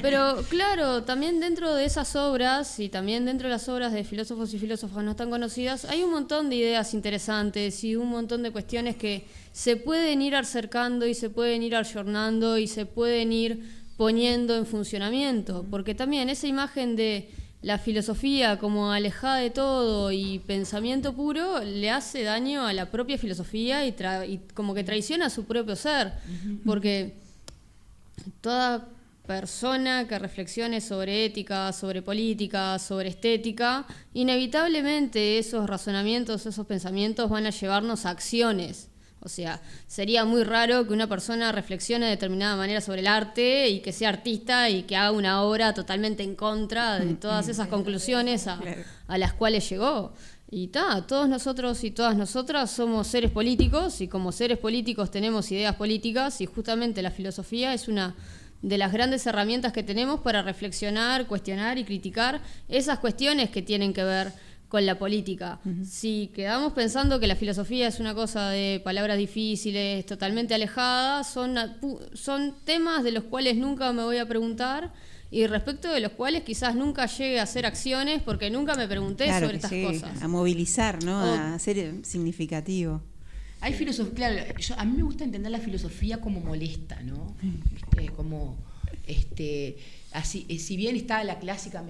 Pero claro, también dentro de esas obras y también dentro de las obras de filósofos y filósofas no tan conocidas, hay un montón de ideas interesantes y un montón de cuestiones que se pueden ir acercando y se pueden ir ayornando y se pueden ir poniendo en funcionamiento, porque también esa imagen de la filosofía como alejada de todo y pensamiento puro le hace daño a la propia filosofía y como que traiciona a su propio ser, porque toda persona que reflexione sobre ética, sobre política, sobre estética, inevitablemente esos razonamientos, esos pensamientos van a llevarnos a acciones. O sea, sería muy raro que una persona reflexione de determinada manera sobre el arte y que sea artista y que haga una obra totalmente en contra de todas esas conclusiones a las cuales llegó. Y todos nosotros y todas nosotras somos seres políticos y como seres políticos tenemos ideas políticas y justamente la filosofía es una de las grandes herramientas que tenemos para reflexionar, cuestionar y criticar esas cuestiones que tienen que ver con la política. Si quedamos pensando que la filosofía es una cosa de palabras difíciles, totalmente alejadas, son temas de los cuales nunca me voy a preguntar y respecto de los cuales quizás nunca llegue a hacer acciones porque nunca me pregunté sobre estas cosas. A movilizar, ¿no? A ser significativo. Hay filosofía, claro, a mí me gusta entender la filosofía como molesta, ¿no? Como así, si bien está la clásica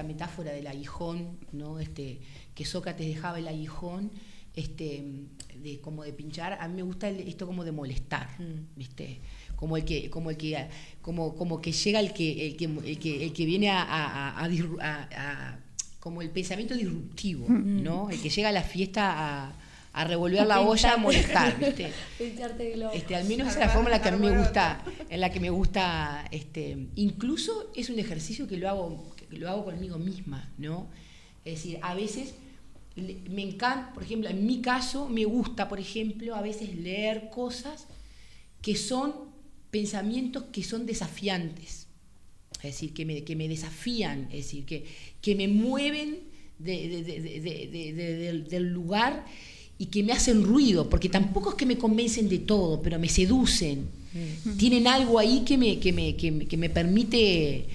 metáfora del aguijón, ¿no? Que Sócrates dejaba el aguijón, como de pinchar, a mí me gusta esto como de molestar, ¿viste? Como que llega el que viene a como el pensamiento disruptivo, ¿no? El que llega a la fiesta a revolver la olla, a molestar, ¿viste? Al menos esa es la forma en la que a mí me gusta, incluso es un ejercicio que lo hago conmigo misma, ¿no? Es decir, a veces me encanta, por ejemplo, en mi caso me gusta, por ejemplo, a veces leer cosas que son pensamientos que son desafiantes, es decir, que me desafían, es decir, que me mueven del lugar y que me hacen ruido, porque tampoco es que me convencen de todo, pero me seducen. Tienen algo ahí que me permite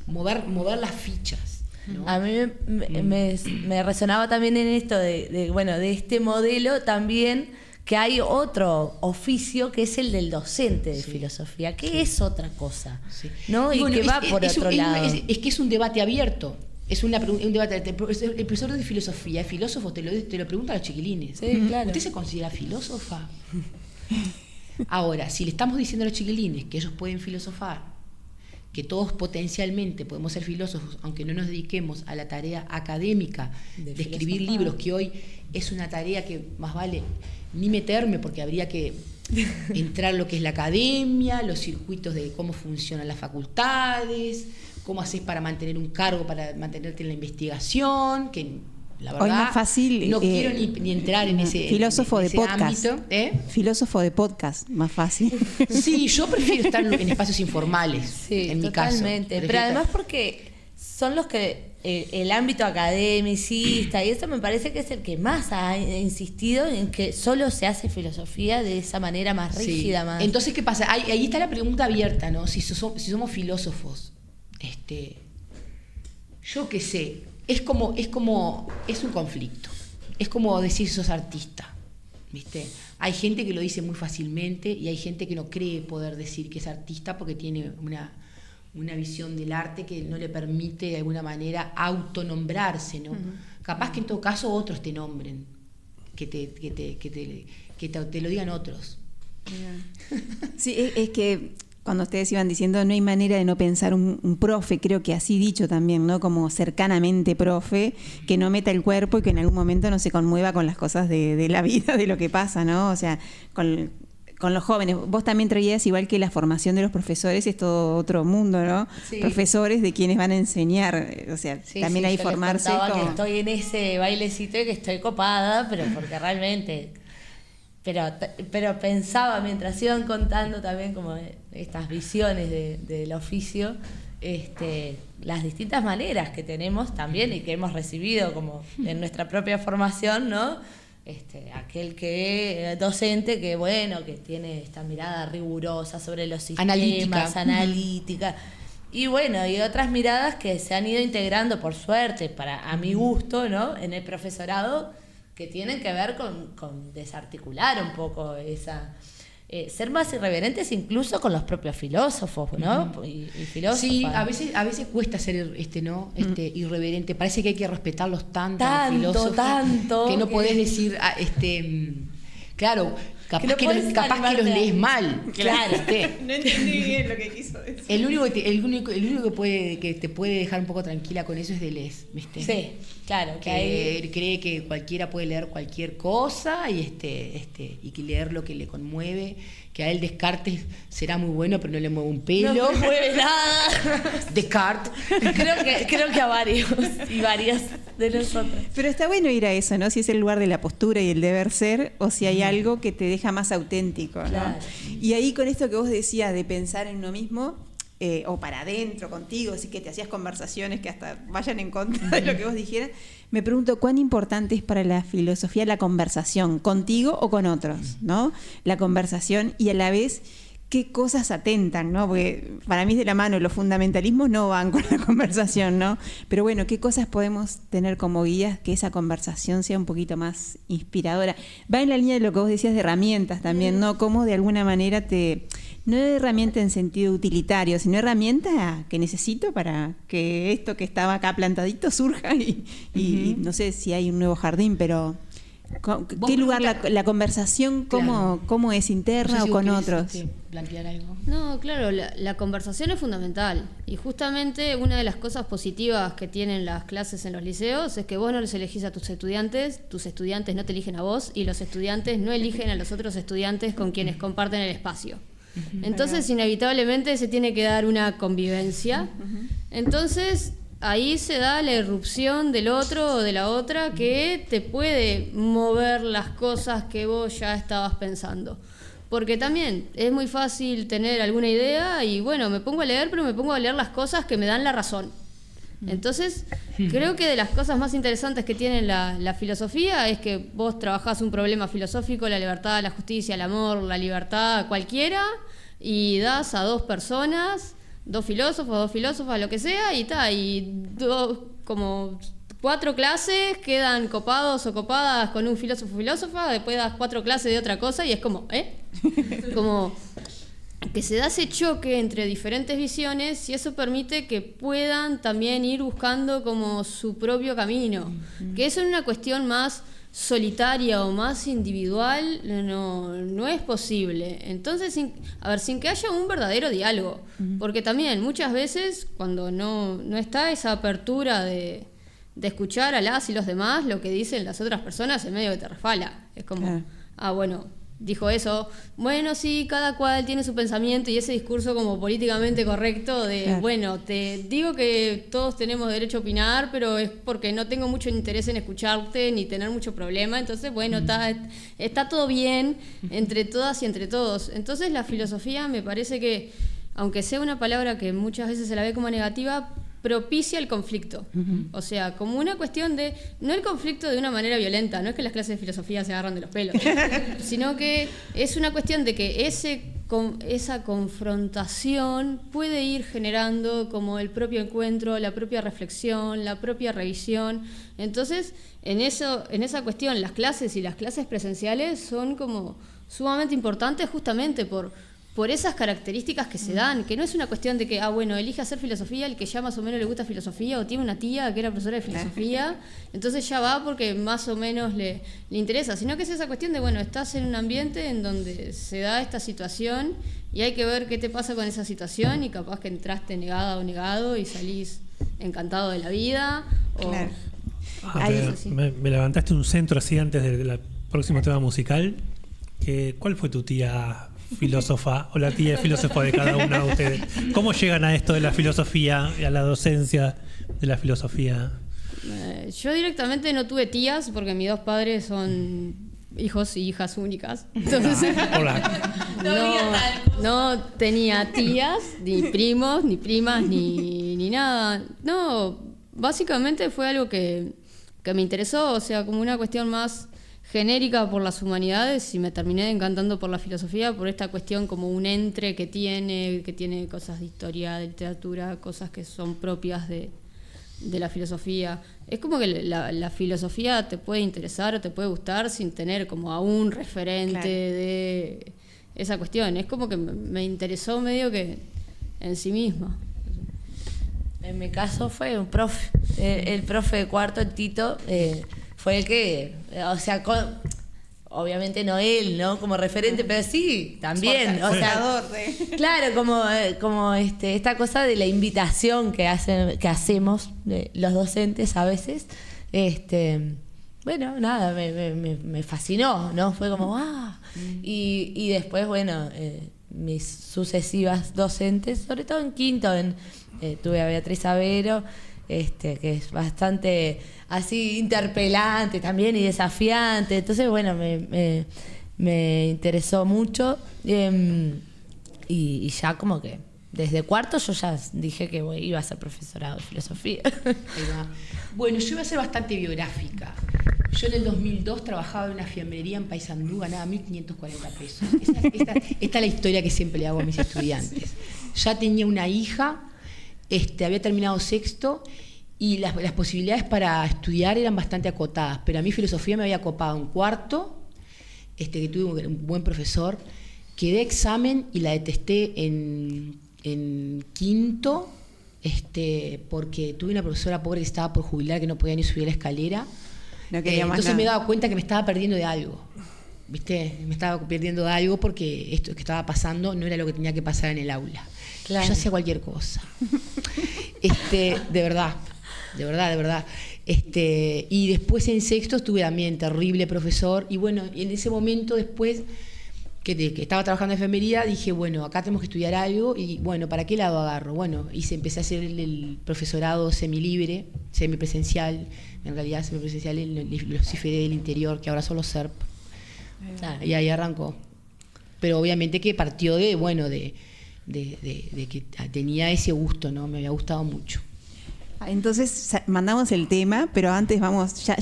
mover las fichas, ¿no? A mí me resonaba también en esto de este modelo también, que hay otro oficio que es el del docente de filosofía, que es otra cosa, ¿no? Y que va por otro lado. Es que es un debate abierto. Es un debate. El profesor de filosofía, el filósofo, te lo pregunta a los chiquilines. Sí, claro. ¿Usted se considera filósofa? Ahora, si le estamos diciendo a los chiquilines que ellos pueden filosofar, que todos potencialmente podemos ser filósofos, aunque no nos dediquemos a la tarea académica de escribir libros, que hoy es una tarea que más vale ni meterme, porque habría que entrar lo que es la academia, los circuitos de cómo funcionan las facultades, cómo haces para mantener un cargo, para mantenerte en la investigación, que la verdad hoy más fácil, no quiero ni entrar en ese filósofo en de ese podcast, ámbito. Filósofo de podcast, más fácil. Sí, yo prefiero estar en espacios informales, en mi caso. Totalmente, pero además porque son los que el ámbito academicista y eso me parece que es el que más ha insistido en que solo se hace filosofía de esa manera más rígida. Sí. Más. Entonces, ¿qué pasa? Ahí está la pregunta abierta, ¿no? Si somos filósofos, yo qué sé, es un conflicto. Es como decir sos artista, ¿viste? Hay gente que lo dice muy fácilmente y hay gente que no cree poder decir que es artista porque tiene una visión del arte que no le permite de alguna manera autonombrarse, ¿no? Capaz que en todo caso otros te nombren, que te lo digan otros. Sí, es que cuando ustedes iban diciendo no hay manera de no pensar un profe, creo que así dicho también, ¿no? Como cercanamente profe, que no meta el cuerpo y que en algún momento no se conmueva con las cosas de la vida, de lo que pasa, ¿no? O sea, con los jóvenes. Vos también traías, igual que la formación de los profesores, es todo otro mundo, ¿no? Sí. Profesores de quienes van a enseñar, o sea, sí, también hay formarse. Yo como... que estoy en ese bailecito y que estoy copada, pero porque realmente... Pero pensaba, mientras iban contando también como estas visiones del oficio, las distintas maneras que tenemos también y que hemos recibido como en nuestra propia formación, ¿no? Aquel que docente que bueno, que tiene esta mirada rigurosa sobre los sistemas, analítica. Y bueno, y otras miradas que se han ido integrando, por suerte, a mi gusto, ¿no? En el profesorado, que tienen que ver con desarticular un poco esa... ser más irreverentes incluso con los propios filósofos, ¿no? Y filósofas. Sí, a veces cuesta ser irreverente. Parece que hay que respetarlos tanto los filósofos, que no podés decir... claro, capaz que los lees mal. Claro. No entendí bien lo que quiso decir. El único que te puede dejar un poco tranquila con eso es Deleuze, ¿viste? Sí, claro. Que cree que cualquiera puede leer cualquier cosa y que leer lo que le conmueve, que a él Descartes será muy bueno pero no le mueve un pelo. No me mueve nada. Descartes. Creo que a varios y varias de nosotros. Pero está bueno ir a eso, ¿no? Si es el lugar de la postura y el deber ser, o si hay algo que te deja más auténtico, ¿no? Claro. Y ahí con esto que vos decías de pensar en uno mismo, o para adentro contigo, así que te hacías conversaciones que hasta vayan en contra de lo que vos dijeras, me pregunto cuán importante es para la filosofía la conversación, contigo o con otros, ¿no? La conversación y a la vez qué cosas atentan, ¿no? Porque para mí es de la mano, los fundamentalismos no van con la conversación, ¿no? Pero bueno, qué cosas podemos tener como guías que esa conversación sea un poquito más inspiradora. Va en la línea de lo que vos decías de herramientas también, ¿no? Cómo de alguna manera no es herramienta en sentido utilitario, sino herramienta que necesito para que esto que estaba acá plantadito surja y no sé si hay un nuevo jardín, pero ¿qué lugar la conversación, cómo es interna o con otros? Plantear algo. No, claro, la conversación es fundamental y justamente una de las cosas positivas que tienen las clases en los liceos es que vos no les elegís a tus estudiantes no te eligen a vos y los estudiantes no eligen a los otros estudiantes con quienes comparten el espacio. Entonces inevitablemente se tiene que dar una convivencia. Entonces ahí se da la irrupción del otro o de la otra que te puede mover las cosas que vos ya estabas pensando. Porque también es muy fácil tener alguna idea y bueno, me pongo a leer, pero me pongo a leer las cosas que me dan la razón. Entonces, creo que de las cosas más interesantes que tiene la filosofía es que vos trabajás un problema filosófico, la libertad, la justicia, el amor, la libertad, cualquiera, y das a dos personas, dos filósofos, lo que sea, y como 4 clases quedan copados o copadas con un filósofo-filósofa, después das 4 clases de otra cosa y es como, como que se da ese choque entre diferentes visiones y eso permite que puedan también ir buscando como su propio camino. Que eso en una cuestión más solitaria o más individual no es posible. Entonces, sin que haya un verdadero diálogo. Porque también muchas veces cuando no está esa apertura de escuchar a las y los demás, lo que dicen las otras personas en medio que te resfala. Es como, bueno, dijo eso, bueno, sí, cada cual tiene su pensamiento y ese discurso como políticamente correcto de, bueno, te digo que todos tenemos derecho a opinar, pero es porque no tengo mucho interés en escucharte ni tener mucho problema, entonces, bueno, está todo bien entre todas y entre todos. Entonces la filosofía me parece que, aunque sea una palabra que muchas veces se la ve como negativa, propicia el conflicto. O sea, como una cuestión de, no el conflicto de una manera violenta, no es que las clases de filosofía se agarran de los pelos, sino que es una cuestión de que ese esa confrontación puede ir generando como el propio encuentro, la propia reflexión, la propia revisión. Entonces, en esa cuestión, las clases y las clases presenciales son como sumamente importantes justamente por esas características que se dan, que no es una cuestión de que, elige hacer filosofía el que ya más o menos le gusta filosofía o tiene una tía que era profesora de filosofía, entonces ya va porque más o menos le interesa, sino que es esa cuestión de, estás en un ambiente en donde se da esta situación y hay que ver qué te pasa con esa situación y capaz que entraste negada o negado y salís encantado de la vida. Claro. Me levantaste un centro así antes del próximo tema musical. ¿Cuál fue tu tía filósofa o la tía filósofa de cada una de ustedes? ¿Cómo llegan a esto de la filosofía y a la docencia de la filosofía? Yo directamente no tuve tías porque mis dos padres son hijos y hijas únicas. Entonces, no tenía tías, ni primos, ni primas, ni nada. No, básicamente fue algo que me interesó, o sea, como una cuestión más genérica por las humanidades y me terminé encantando por la filosofía, por esta cuestión como un entre que tiene cosas de historia, de literatura, cosas que son propias de la filosofía. Es como que la filosofía te puede interesar o te puede gustar sin tener como a un referente de esa cuestión. Es como que me interesó medio que en sí misma. En mi caso fue un profe, el profe de cuarto, el Tito, fue el que, o sea, obviamente no él, ¿no? Como referente, pero sí, también. O sea, claro, como esta cosa de la invitación que hacemos los docentes a veces. Bueno, nada, me fascinó, ¿no? Fue como, Y después, mis sucesivas docentes, sobre todo en quinto, tuve a Beatriz Avero, que es bastante así interpelante también y desafiante. Entonces, me interesó mucho y ya como que desde cuarto yo ya dije que iba a ser profesorado de filosofía. Bueno, yo iba a ser bastante biográfica. Yo en el 2002 trabajaba en una fiambrería en Paysandú, ganaba 1.540 pesos. Esta es la historia que siempre le hago a mis estudiantes. Ya tenía una hija, había terminado sexto y las posibilidades para estudiar eran bastante acotadas, pero a mí filosofía me había copado en cuarto, que tuve un buen profesor, quedé examen y la detesté en quinto, porque tuve una profesora pobre que estaba por jubilar, que no podía ni subir la escalera. No quería más entonces nada. Me daba cuenta que me estaba perdiendo de algo. ¿Viste? Me estaba perdiendo de algo porque esto que estaba pasando no era lo que tenía que pasar en el aula. Claro. Yo hacía cualquier cosa. De verdad. Y después en sexto estuve también terrible profesor. Y en ese momento después que estaba trabajando en enfermería, dije, acá tenemos que estudiar algo. Y ¿para qué lado agarro? Empecé a hacer el profesorado semilibre, semipresencial. En realidad semipresencial en los CIFED del interior, que ahora son los SERP. Y ahí arrancó. Pero obviamente que partió de que tenía ese gusto, ¿no? Me había gustado mucho. Entonces mandamos el tema, pero antes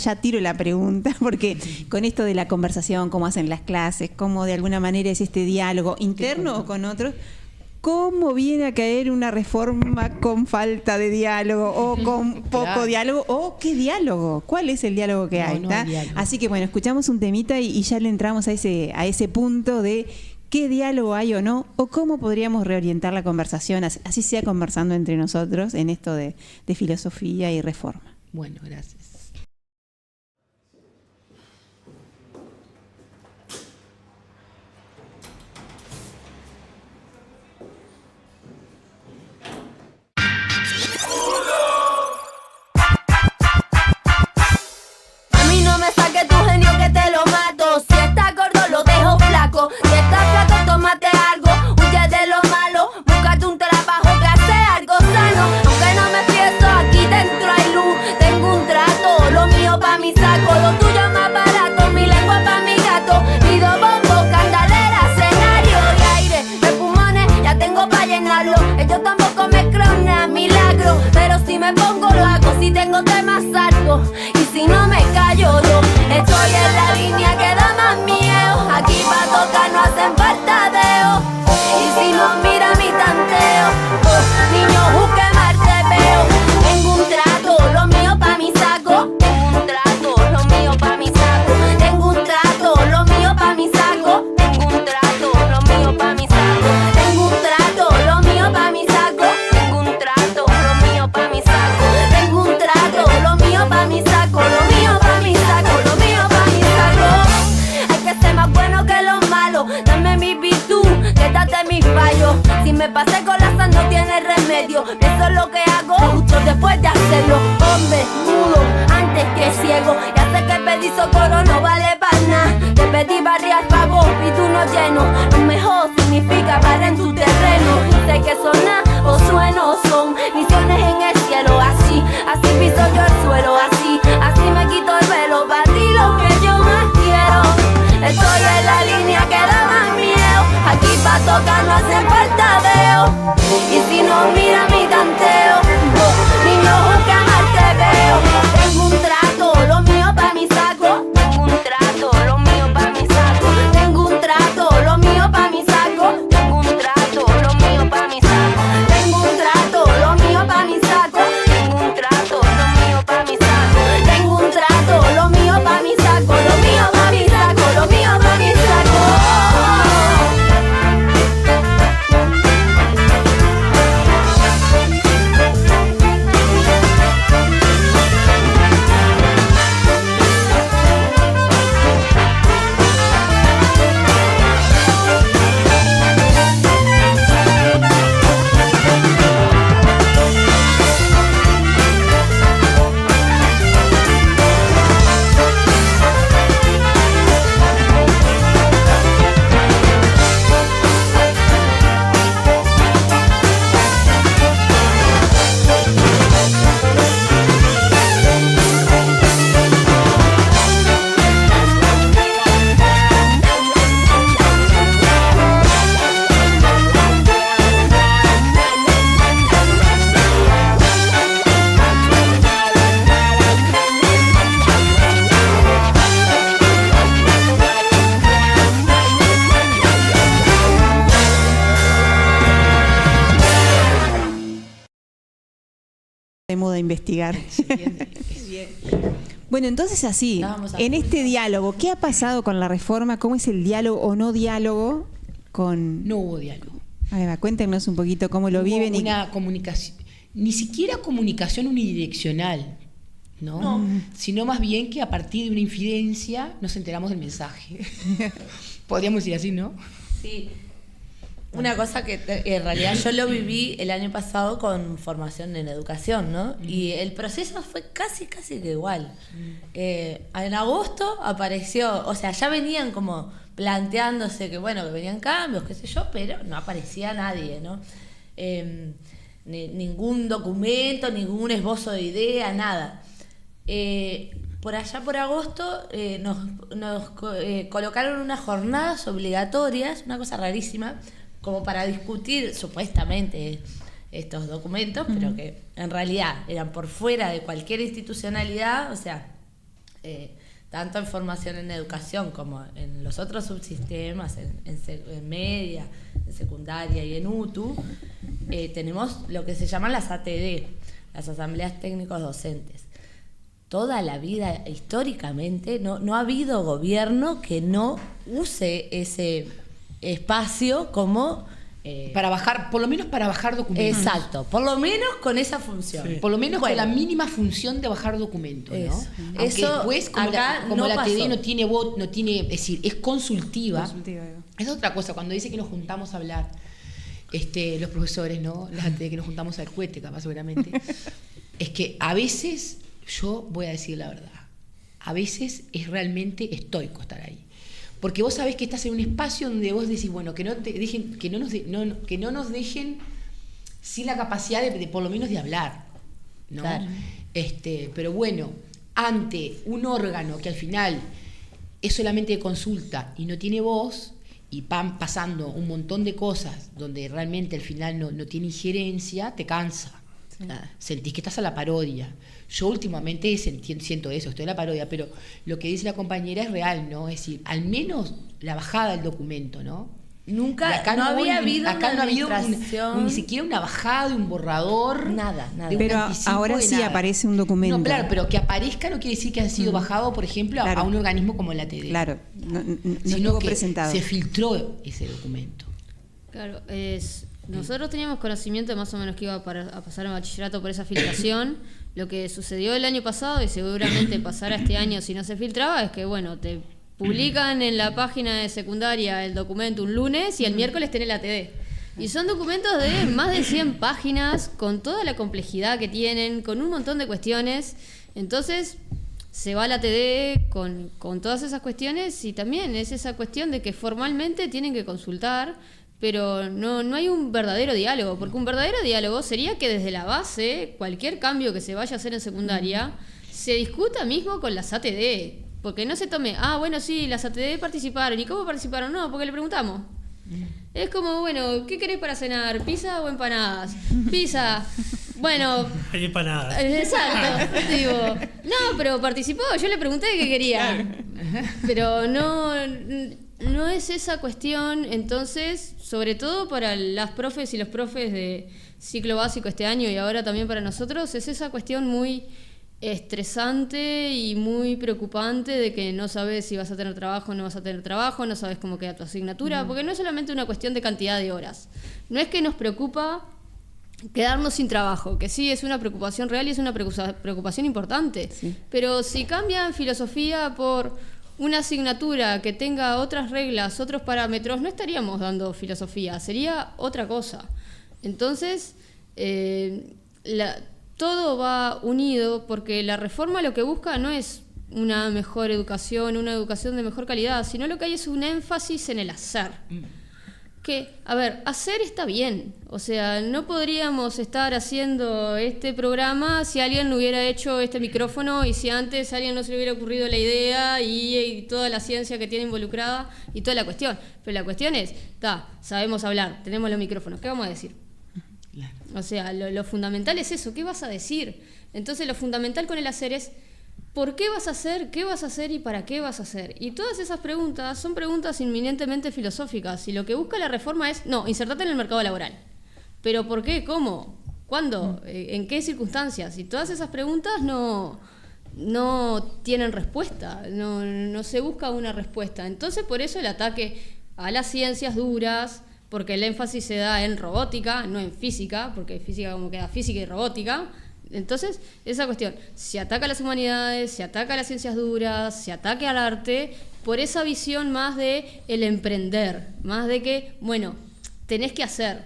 ya tiro la pregunta, porque con esto de la conversación, cómo hacen las clases, cómo de alguna manera es este diálogo interno o con otros, ¿cómo viene a caer una reforma con falta de diálogo o con poco diálogo? ¿O qué diálogo? ¿Cuál es el diálogo que hay? No hay diálogo. Así que escuchamos un temita y ya le entramos a ese punto de qué diálogo hay o no, o cómo podríamos reorientar la conversación, así sea conversando entre nosotros en esto de filosofía y reforma. Bueno, gracias. A mí no me saque tu genio que te lo mato. Si estás gordo lo dejo flaco. Si estás flaco tómate algo. Huye de lo malo. Búscate un trabajo que hace algo sano. Aunque no me fieso aquí dentro hay luz. Tengo un trato medio. Eso es lo que hago justo después de hacerlo. Hombre, mudo, antes que ciego. Ya sé que pedí socorro no vale para nada. Te pedí barriar favor y tú no lleno. Lo mejor significa barrer en tu terreno. Sé que sonar o sueno son misiones en el cielo. Así piso yo el suelo. Así me quito el velo. Para ti lo que yo más quiero. Estoy en la línea que da más miedo. Aquí pa' tocar no hace falta veo. Y si no mira mi tanteo, ni me busca mal te veo. Tengo un trato, lo mío pa' mi saco. Tengo un trato, lo mío pa' mi saco. Tengo un trato, lo mío pa' mi saco. Tengo un trato, lo mío pa' mi saco. Tengo un trato, lo mío pa' mi saco. Tengo un trato, lo mío pa' mi saco. Tengo un trato, lo mío pa' mi saco. Lo mío pa' mi saco, lo mío pa' mi saco. De moda investigar. Bien. Bueno, entonces así, en este diálogo, ¿qué ha pasado con la reforma? ¿Cómo es el diálogo o no diálogo con...? No hubo diálogo. A ver, cuéntenos un poquito cómo lo viven. Una comunicación, ni siquiera comunicación unidireccional, ¿no? Sino más bien que a partir de una infidencia nos enteramos del mensaje. Podríamos decir así, ¿no? Sí. Una cosa que en realidad yo lo viví el año pasado con formación en educación, ¿no? Y el proceso fue casi que igual. En agosto apareció, o sea, ya venían como planteándose que bueno, que venían cambios, qué sé yo, pero no aparecía nadie, ¿no? Ningún documento, ningún esbozo de idea, nada. Por allá por agosto nos colocaron unas jornadas obligatorias, una cosa rarísima, como para discutir supuestamente estos documentos, pero que en realidad eran por fuera de cualquier institucionalidad, o sea, tanto en formación en educación como en los otros subsistemas, en media, en secundaria y en UTU, tenemos lo que se llaman las ATD, las Asambleas Técnicos Docentes. Toda la vida, históricamente, no ha habido gobierno que no use ese espacio como... para bajar, por lo menos para bajar documentos. Exacto, por lo menos con esa función. Sí. Por lo menos con la mínima función de bajar documentos, ¿no? Aunque eso después, como la TD no tiene voto, no tiene, es decir, es consultiva. Es otra cosa, cuando dice que nos juntamos a hablar, los profesores, ¿no? La TD que nos juntamos al cohete, capaz seguramente. Es que a veces, yo voy a decir la verdad, a veces es realmente estoico estar ahí. Porque vos sabés que estás en un espacio donde vos decís, bueno, que no nos dejen sin la capacidad de por lo menos de hablar, ¿no? Claro. Pero bueno, ante un órgano que al final es solamente de consulta y no tiene voz, y van pasando un montón de cosas donde realmente al final no tiene injerencia, te cansa. Sí. Sentís que estás a la parodia. Yo últimamente siento eso, estoy en la parodia, pero lo que dice la compañera es real, ¿no? Es decir, al menos la bajada del documento, ¿no? Nunca, acá no había habido ni siquiera una bajada de un borrador. Nada. Pero ahora sí aparece un documento. No, claro, pero que aparezca no quiere decir que ha sido bajado, por ejemplo, a un organismo como la TD. Claro, sino que presentado. Se filtró ese documento. Claro, nosotros teníamos conocimiento de más o menos que iba a pasar en bachillerato por esa filtración. Lo que sucedió el año pasado y seguramente pasará este año si no se filtraba es que, bueno, te publican en la página de secundaria el documento un lunes y el miércoles tenés la TD. Y son documentos de más de 100 páginas, con toda la complejidad que tienen, con un montón de cuestiones. Entonces, se va a la TD con todas esas cuestiones, y también es esa cuestión de que formalmente tienen que consultar, pero no hay un verdadero diálogo, porque un verdadero diálogo sería que desde la base, cualquier cambio que se vaya a hacer en secundaria, se discuta mismo con las ATD, porque no se tome, bueno, sí, las ATD participaron, ¿y cómo participaron? No, porque le preguntamos. Es como, bueno, ¿qué querés para cenar? ¿Pizza o empanadas? Pizza. Bueno. Hay empanadas. Exacto. Digo, no, pero participó, yo le pregunté qué quería. Pero no es esa cuestión. Entonces, sobre todo para las profes y los profes de ciclo básico este año y ahora también para nosotros, es esa cuestión muy estresante y muy preocupante de que no sabes si vas a tener trabajo o no vas a tener trabajo, no sabes cómo queda tu asignatura, porque no es solamente una cuestión de cantidad de horas. No es que nos preocupa quedarnos sin trabajo, que sí es una preocupación real y es una preocupación importante, pero si cambian filosofía por una asignatura que tenga otras reglas, otros parámetros, no estaríamos dando filosofía, sería otra cosa. Entonces, todo va unido, porque la reforma lo que busca no es una mejor educación, una educación de mejor calidad, sino lo que hay es un énfasis en el hacer. Que, a ver, hacer está bien. O sea, no podríamos estar haciendo este programa si alguien no hubiera hecho este micrófono y si antes a alguien no se le hubiera ocurrido la idea y toda la ciencia que tiene involucrada y toda la cuestión. Pero la cuestión es, sabemos hablar, tenemos los micrófonos, ¿qué vamos a decir? O sea, lo fundamental es eso, ¿qué vas a decir? Entonces lo fundamental con el hacer es ¿por qué vas a hacer? ¿Qué vas a hacer? ¿Y para qué vas a hacer? Y todas esas preguntas son preguntas inminentemente filosóficas, y lo que busca la reforma es, insertate en el mercado laboral. ¿Pero por qué? ¿Cómo? ¿Cuándo? ¿En qué circunstancias? Y todas esas preguntas no tienen respuesta, no se busca una respuesta. Entonces por eso el ataque a las ciencias duras, porque el énfasis se da en robótica, no en física, porque física como queda física y robótica. Entonces, esa cuestión, se ataca a las humanidades, se ataca a las ciencias duras, se ataca al arte, por esa visión más de el emprender, más de que, tenés que hacer.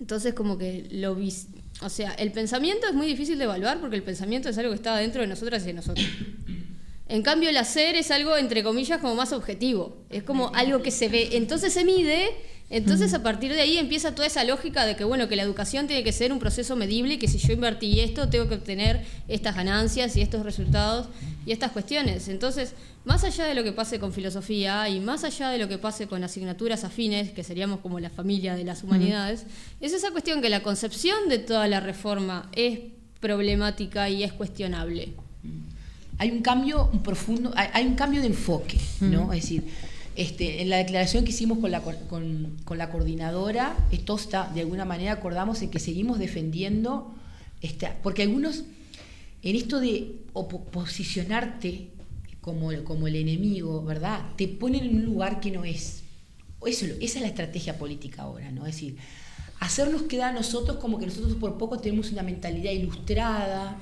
Entonces, como que el pensamiento es muy difícil de evaluar, porque el pensamiento es algo que está dentro de nosotras y de nosotros. En cambio, el hacer es algo, entre comillas, como más objetivo. Es como algo que se ve, entonces se mide. Entonces, a partir de ahí empieza toda esa lógica de que, que la educación tiene que ser un proceso medible y que si yo invertí esto, tengo que obtener estas ganancias y estos resultados y estas cuestiones. Entonces, más allá de lo que pase con filosofía y más allá de lo que pase con asignaturas afines, que seríamos como la familia de las humanidades, es esa cuestión que la concepción de toda la reforma es problemática y es cuestionable. Hay un cambio profundo, hay un cambio de enfoque, ¿no? Es decir, en la declaración que hicimos con la coordinadora, esto está, de alguna manera acordamos en que seguimos defendiendo, porque algunos, en esto de posicionarte como el enemigo, ¿verdad? Te ponen en un lugar que no es. Esa es la estrategia política ahora, ¿no? Es decir, hacernos quedar a nosotros como que nosotros por poco tenemos una mentalidad ilustrada,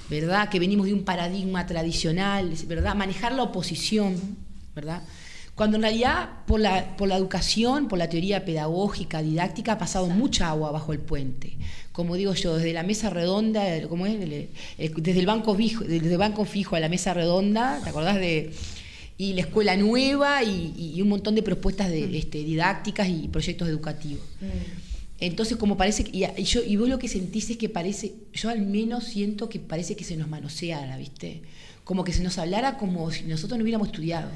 ¿verdad? Que venimos de un paradigma tradicional, ¿verdad? Manejar la oposición, ¿verdad? Cuando en realidad por la educación, por la teoría pedagógica, didáctica, ha pasado mucha agua bajo el puente. Como digo yo, desde la mesa redonda, desde el banco fijo a la mesa redonda, ¿te acordás y la escuela nueva y un montón de propuestas didácticas y proyectos educativos? Entonces, como parece y vos lo que sentís es que parece, yo al menos siento que parece que se nos manoseara, ¿viste? Como que se nos hablara como si nosotros no hubiéramos estudiado.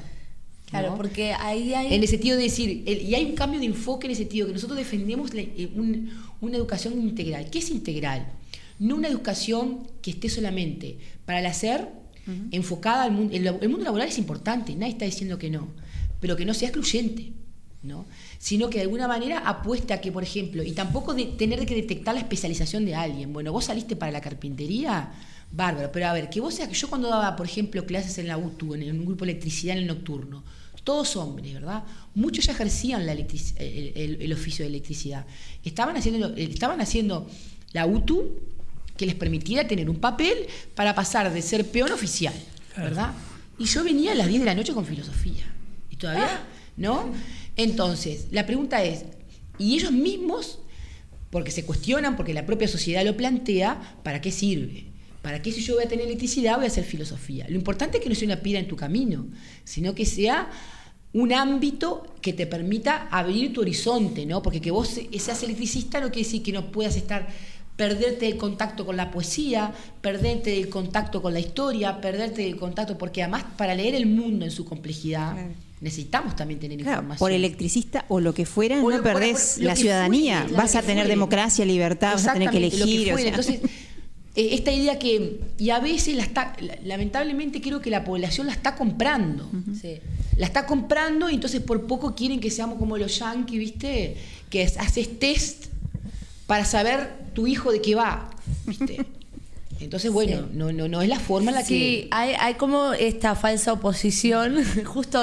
Claro, ¿no? Porque ahí hay... En el sentido de decir, y hay un cambio de enfoque en el sentido que nosotros defendemos una educación integral. ¿Qué es integral? No una educación que esté solamente para el hacer, enfocada al mundo. El mundo laboral es importante, nadie está diciendo que no, pero que no sea excluyente, ¿no? Sino que de alguna manera apuesta a que, por ejemplo, y tampoco de tener que detectar la especialización de alguien. Bueno, vos saliste para la carpintería, bárbaro, pero a ver, que vos seas que yo cuando daba, por ejemplo, clases en la UTU, en un grupo de electricidad en el nocturno, todos hombres, ¿verdad? Muchos ya ejercían el oficio de electricidad. Estaban haciendo la UTU, que les permitiera tener un papel para pasar de ser peón a oficial, ¿verdad? Y yo venía a las 10 de la noche con filosofía. Y todavía, ¿no? Entonces, la pregunta es, Y ellos mismos, porque se cuestionan, porque la propia sociedad lo plantea, ¿para qué sirve? ¿Para qué si yo voy a tener electricidad voy a hacer filosofía? Lo importante es que no sea una piedra en tu camino, sino que sea un ámbito que te permita abrir tu horizonte, ¿no? Porque que vos seas electricista no quiere decir que no puedas perderte el contacto con la poesía, perderte el contacto con la historia, perderte el contacto, porque además para leer el mundo en su complejidad necesitamos también tener información. Por electricista o lo que fuera, O no lo- perdés lo la que ciudadanía, fuere, vas lo a que tener fuere. democracia, libertad, vas a tener que Exactamente, elegir. lo que fuere. o sea. Entonces, esta idea que, y a veces lamentablemente creo que la población la está comprando. Sí. La está comprando y entonces por poco quieren que seamos como los yanquis, ¿viste? Que haces test para saber tu hijo de qué va, ¿viste? Entonces, bueno, no es la forma en la Sí, que... hay como esta falsa oposición. Justo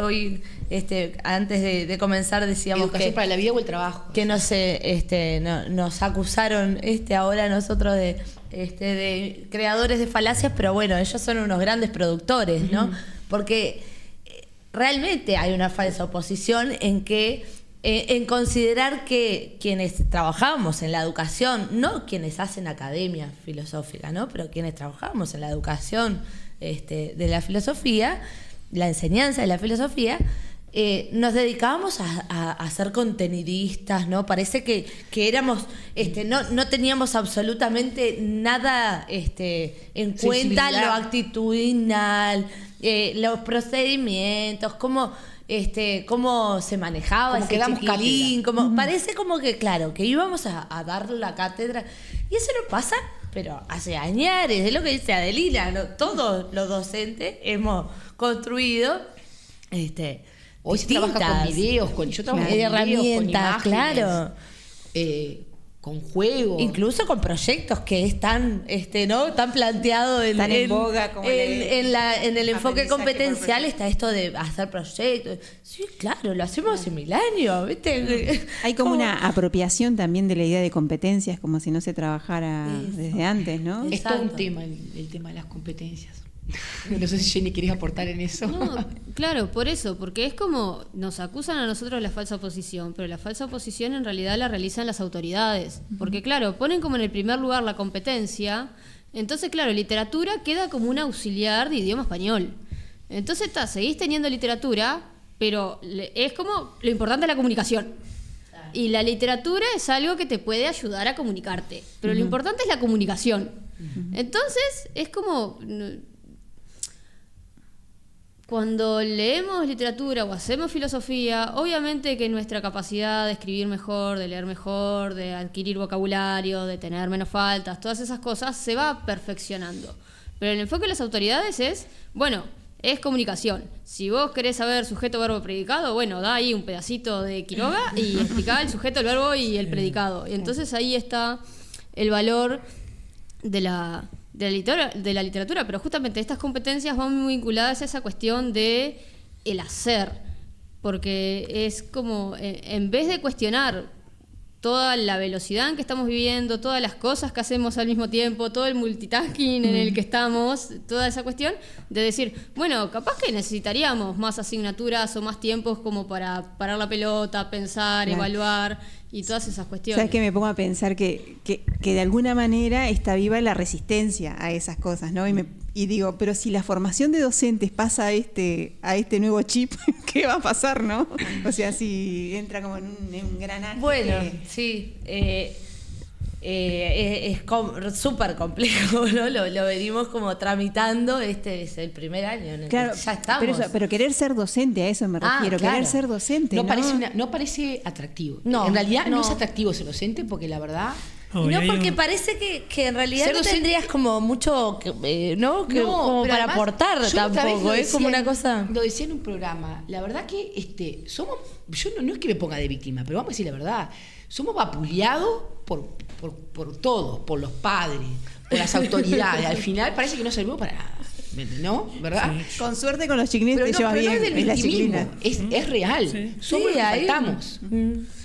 hoy, antes de comenzar, decíamos Educación que para la vida o el trabajo. Que nos acusaron ahora nosotros de creadores de falacias, pero bueno, ellos son unos grandes productores, ¿no? Porque realmente hay una falsa oposición en considerar que quienes trabajamos en la educación, no quienes hacen academia filosófica, ¿no? Pero quienes trabajamos en la educación de la filosofía, la enseñanza de la filosofía, nos dedicábamos a ser contenidistas, ¿no? Parece que éramos, no teníamos absolutamente nada en cuenta, lo actitudinal, los procedimientos, cómo se manejaba Como ese que damos chiquilín, cátedra. parece como que, claro, que íbamos a dar la cátedra, y eso no pasa, pero hace años, es lo que dice Adelina, ¿no? Todos los docentes hemos construido hoy se trabaja con videos, yo trabajo con videos, herramientas, con imágenes, claro. Con juegos. Incluso con proyectos que están, ¿no? Están planteados Están en boga, como en el enfoque aprendizaje competencial está esto de hacer proyectos. Sí, claro, lo hacemos hace 1000 años, ¿viste? Hay como una apropiación también de la idea de competencias, como si no se trabajara desde antes, ¿no? Es todo un tema, el tema de las competencias. No sé si Jenny querés aportar en eso. No, claro, por eso, porque es como nos acusan a nosotros de la falsa oposición, pero la falsa oposición en realidad la realizan las autoridades, porque claro, ponen como en el primer lugar la competencia, entonces claro, literatura queda como un auxiliar de idioma español. Entonces seguís teniendo literatura, pero es como lo importante es la comunicación. Y la literatura es algo que te puede ayudar a comunicarte, pero lo importante es la comunicación. Entonces es como... Cuando leemos literatura o hacemos filosofía, obviamente que nuestra capacidad de escribir mejor, de leer mejor, de adquirir vocabulario, de tener menos faltas, todas esas cosas se va perfeccionando. Pero el enfoque de las autoridades es, bueno, es comunicación. Si vos querés saber sujeto, verbo, predicado, bueno, da ahí un pedacito de Quiroga y explicá el sujeto, el verbo y el predicado. Y entonces ahí está el valor de la literatura, pero justamente estas competencias van muy vinculadas a esa cuestión de el hacer, porque es como, en vez de cuestionar toda la velocidad en que estamos viviendo, todas las cosas que hacemos al mismo tiempo, todo el multitasking en el que estamos, toda esa cuestión de decir, bueno, capaz que necesitaríamos más asignaturas o más tiempos como para parar la pelota, pensar, evaluar y todas esas cuestiones. ¿Sabes qué? Me pongo a pensar que de alguna manera está viva la resistencia a esas cosas, ¿no? Y digo, pero si la formación de docentes pasa a este nuevo chip, ¿qué va a pasar, no? O sea, si entra como en un engranaje. Bueno, sí. Es súper complejo, ¿no? Lo venimos como tramitando, es el primer año en el claro, que ya estamos. Pero querer ser docente, a eso me refiero, claro. querer ser docente. No parece atractivo. No, en realidad no es atractivo ser docente porque la verdad... No, porque parece que en realidad no tendrías como mucho, ¿no? Como para además, aportar tampoco, es como una cosa... Lo decía en un programa, la verdad que somos, yo no es que me ponga de víctima, pero vamos a decir la verdad, somos vapuleados por todos, por los padres, por las autoridades, al final parece que no servimos para nada. ¿No? ¿Verdad? Sí. Con suerte con los chiquilines te llevas bien. No es del victimismo, es real. Sí. Somos los que faltamos.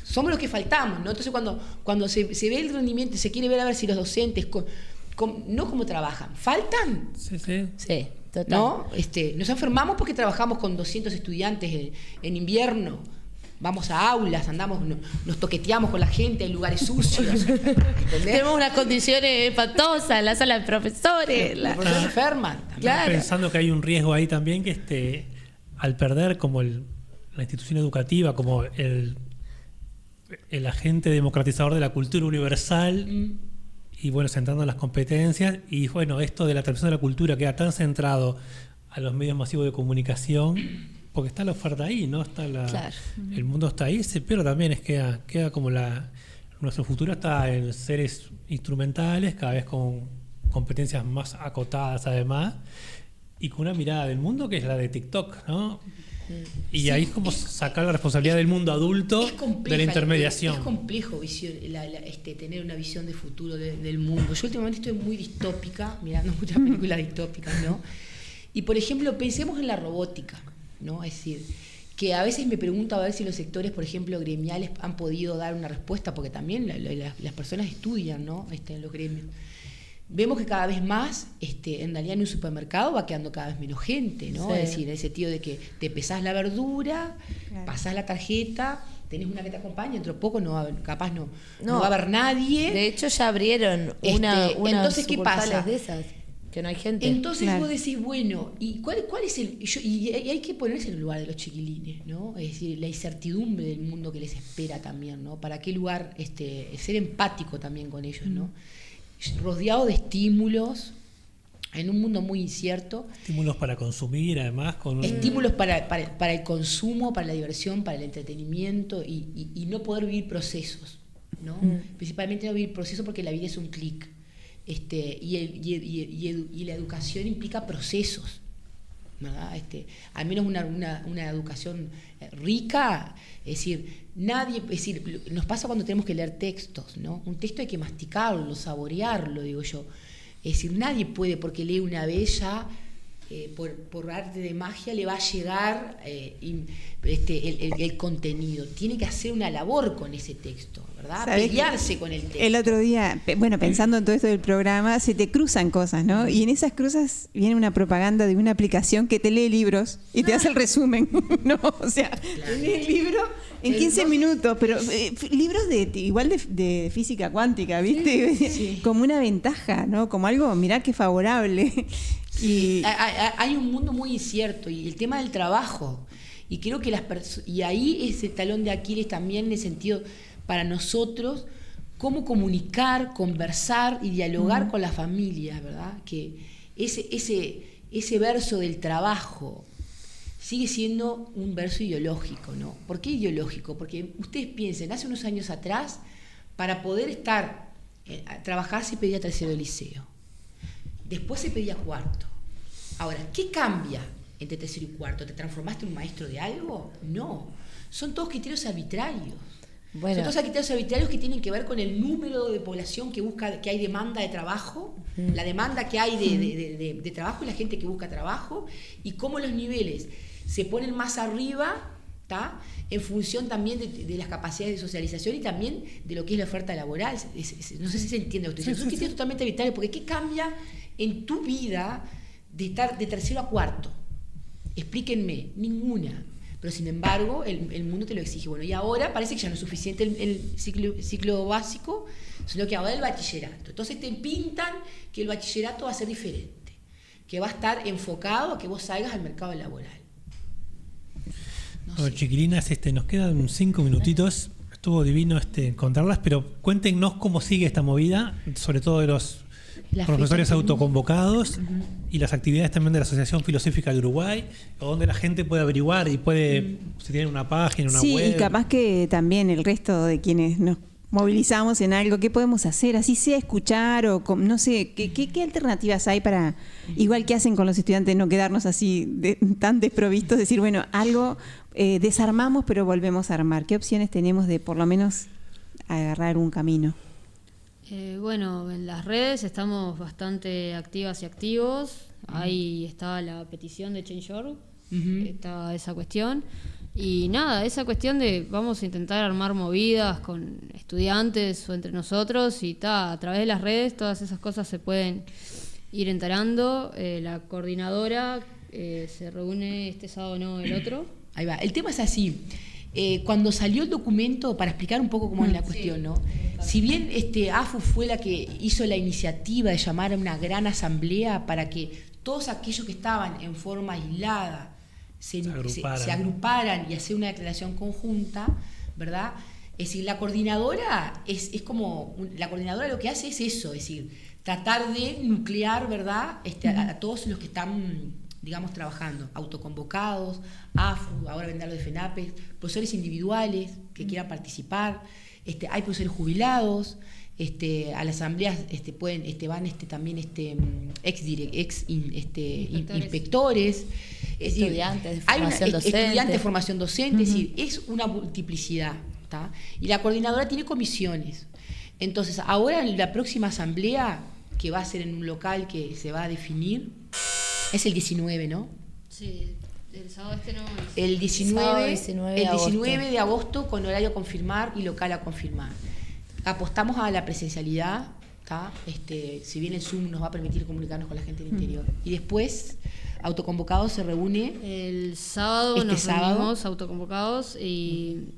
Somos los que faltamos, ¿no? Entonces cuando se ve el rendimiento, se quiere ver a ver si los docentes, no cómo trabajan, ¿faltan? Sí, total. ¿No? Nos enfermamos porque trabajamos con 200 estudiantes en invierno. vamos a aulas, andamos, nos toqueteamos con la gente en lugares sucios. Tenemos unas condiciones espantosas en la sala de profesores. Los profesores se enferman. Claro. Pensando que hay un riesgo ahí también que al perder como la institución educativa, como el agente democratizador de la cultura universal, y bueno, centrando en las competencias, y bueno, esto de la transmisión de la cultura queda tan centrado a los medios masivos de comunicación, porque está la oferta ahí, ¿no? Está el mundo está ahí, pero también queda como nuestro futuro está en seres instrumentales, cada vez con competencias más acotadas además, y con una mirada del mundo que es la de TikTok, ¿no? Y ahí es como sacar la responsabilidad del mundo adulto de la intermediación. Es complejo tener una visión de futuro del mundo. Yo últimamente estoy muy distópica, mirando muchas películas distópicas, ¿no? Y por ejemplo, pensemos en la robótica, ¿no? Es decir, que a veces me pregunto a ver si los sectores, por ejemplo, gremiales han podido dar una respuesta, porque también las personas estudian, ¿no? En los gremios. Vemos que cada vez más, en realidad en un supermercado va quedando cada vez menos gente, ¿no? Sí. Es decir, en el sentido de que te pesás la verdura, pasás la tarjeta, tenés una que te acompaña, dentro de poco no va a haber nadie. De hecho ya abrieron una entonces, ¿qué pasa? De esas, que no hay gente. Entonces vos decís, bueno, ¿y cuál es y hay que ponerse en el lugar de los chiquilines, ¿no? Es decir, la incertidumbre del mundo que les espera también, ¿no? ¿Para qué lugar ser empático también con ellos, ¿no? Rodeado de estímulos, en un mundo muy incierto. Estímulos para consumir, además. Estímulos para el consumo, para la diversión, para el entretenimiento y no poder vivir procesos, ¿no? Principalmente no vivir procesos porque la vida es un clic. Y la educación implica procesos, ¿verdad? Al menos una educación rica, es decir, nos pasa cuando tenemos que leer textos, ¿no? Un texto hay que masticarlo, saborearlo, digo yo. Es decir, nadie puede, porque lee una vez ya, por arte de magia, le va a llegar el contenido. Tiene que hacer una labor con ese texto, ¿verdad? Pelearse con el texto. El otro día, pensando en todo esto del programa, se te cruzan cosas, ¿no? Y en esas cruzas viene una propaganda de una aplicación que te lee libros y te hace el resumen, ¿no? O sea, te lee el libro en 15 minutos, pero libros igual de física cuántica, ¿viste? Sí. Como una ventaja, ¿no? Como algo, mirá qué favorable. Y hay un mundo muy incierto, y el tema del trabajo, y creo que y ahí es el talón de Aquiles también, en el sentido para nosotros cómo comunicar, conversar y dialogar con las familias, ¿verdad? Que ese verso del trabajo sigue siendo un verso ideológico, ¿no? ¿Por qué ideológico? Porque ustedes piensen, hace unos años atrás, para poder trabajar se pedía tercero de liceo. Después se pedía cuarto. Ahora, ¿qué cambia entre tercero y cuarto? ¿Te transformaste en un maestro de algo? No. Son todos criterios arbitrarios. Son todos criterios arbitrarios que tienen que ver con el número de población que hay demanda de trabajo, la demanda que hay de trabajo y la gente que busca trabajo, y cómo los niveles se ponen más arriba, ¿tá? En función también de las capacidades de socialización y también de lo que es la oferta laboral. No sé si se entiende lo que estoy diciendo. Son criterios totalmente arbitrarios, porque ¿qué cambia en tu vida de estar de tercero a cuarto? Explíquenme, ninguna. Pero sin embargo, el mundo te lo exige. Bueno, y ahora parece que ya no es suficiente el ciclo básico, sino que ahora el bachillerato. Entonces te pintan que el bachillerato va a ser diferente, que va a estar enfocado a que vos salgas al mercado laboral. Bueno, chiquilinas, nos quedan 5 minutitos. Estuvo divino encontrarlas, pero cuéntenos cómo sigue esta movida, sobre todo de los profesores autoconvocados y las actividades también de la Asociación Filosófica de Uruguay, donde la gente puede averiguar y puede, si tienen una página, una web. Sí, y capaz que también el resto de quienes nos movilizamos en algo, ¿qué podemos hacer? Así sea escuchar o no sé, ¿qué alternativas hay para, igual que hacen con los estudiantes, no quedarnos así tan desprovistos, decir, bueno, algo desarmamos pero volvemos a armar? ¿Qué opciones tenemos de por lo menos agarrar un camino? Bueno, en las redes estamos bastante activas y activos. Ahí está la petición de Change.org, está esa cuestión. Y nada, esa cuestión de vamos a intentar armar movidas con estudiantes o entre nosotros, y a través de las redes todas esas cosas se pueden ir enterando. La coordinadora se reúne este sábado, no el otro. Ahí va. El tema es así. cuando salió el documento, para explicar un poco cómo es la cuestión, ¿no? Si bien AFU fue la que hizo la iniciativa de llamar a una gran asamblea para que todos aquellos que estaban en forma aislada se agruparan y hacer una declaración conjunta, ¿verdad? Es decir, la coordinadora la coordinadora lo que hace es eso, es decir, tratar de nuclear, ¿verdad? A todos los que están, digamos, trabajando, autoconvocados, AFU, ahora vendrá lo de FENAPES, profesores individuales que quieran participar, hay profesores jubilados, a las asambleas van también inspectores, estudiantes de formación docente, es decir, es una multiplicidad, ¿tá? Y la coordinadora tiene comisiones. Entonces, ahora en la próxima asamblea, que va a ser en un local que se va a definir, es el 19, ¿no? Sí, el sábado no. El 19 de agosto, con horario a confirmar y local a confirmar. Apostamos a la presencialidad, ¿tá? Si bien el Zoom nos va a permitir comunicarnos con la gente del interior. Y después, autoconvocados se reúne. El sábado nos reunimos autoconvocados y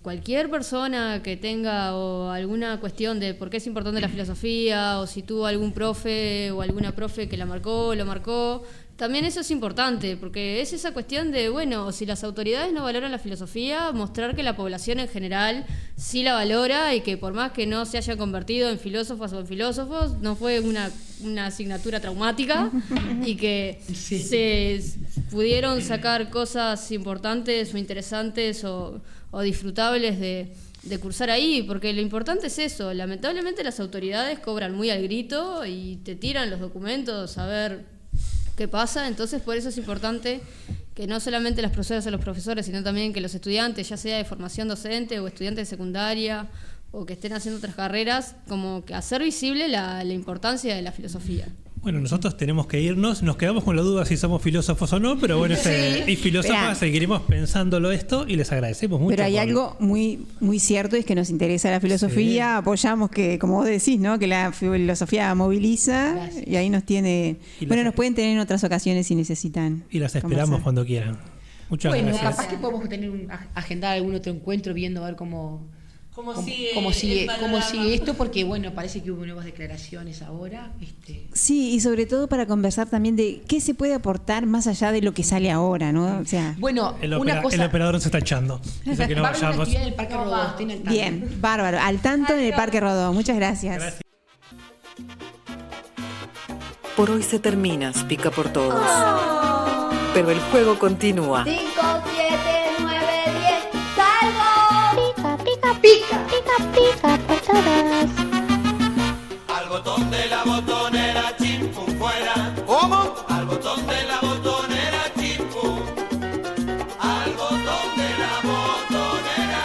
cualquier persona que tenga o alguna cuestión de por qué es importante la filosofía, o si tuvo algún profe o alguna profe que lo marcó, también eso es importante, porque es esa cuestión de, bueno, si las autoridades no valoran la filosofía, mostrar que la población en general sí la valora y que por más que no se haya convertido en filósofas o en filósofos, no fue una asignatura traumática y que se pudieron sacar cosas importantes o interesantes o disfrutables de cursar ahí, porque lo importante es eso. Lamentablemente las autoridades cobran muy al grito y te tiran los documentos a ver qué pasa. Entonces por eso es importante que no solamente las profesoras o los profesores, sino también que los estudiantes, ya sea de formación docente o estudiantes de secundaria o que estén haciendo otras carreras, como que hacer visible la importancia de la filosofía. Bueno, nosotros tenemos que irnos, nos quedamos con la duda si somos filósofos o no, pero bueno, y filósofas seguiremos pensándolo esto y les agradecemos mucho. Pero hay algo muy, muy cierto, es que nos interesa la filosofía, apoyamos que, como vos decís, ¿no? Que la filosofía moviliza. Y ahí nos tiene, nos pueden tener en otras ocasiones si necesitan. Y las esperamos cuando quieran. Muchas gracias. Bueno, capaz que podemos agendar algún otro encuentro viendo a ver cómo sigue esto, porque bueno, parece que hubo nuevas declaraciones ahora. Sí, y sobre todo para conversar también de qué se puede aportar más allá de lo que sale ahora, ¿no? O sea, bueno, el operador se está echando. Dice que no vayamos. En el Parque Rodó, bien, bárbaro, al tanto en el Parque Rodó. Muchas gracias. Por hoy se termina Pica por Todos. Pero el juego continúa. 5, 7, 9, 10, ¡salgo! Pica, pica, pica, pica por todos. Al botón de la botonera, chimpum, fuera. ¿Cómo? Al botón de la botonera, chimpum. Al botón de la botonera.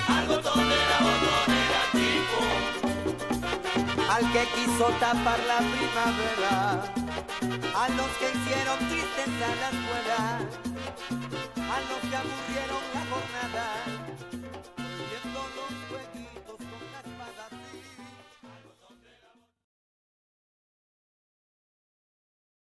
Al botón de la botonera, chimpum. Al que quiso tapar la primavera, a los que hicieron tristeza a la escuela.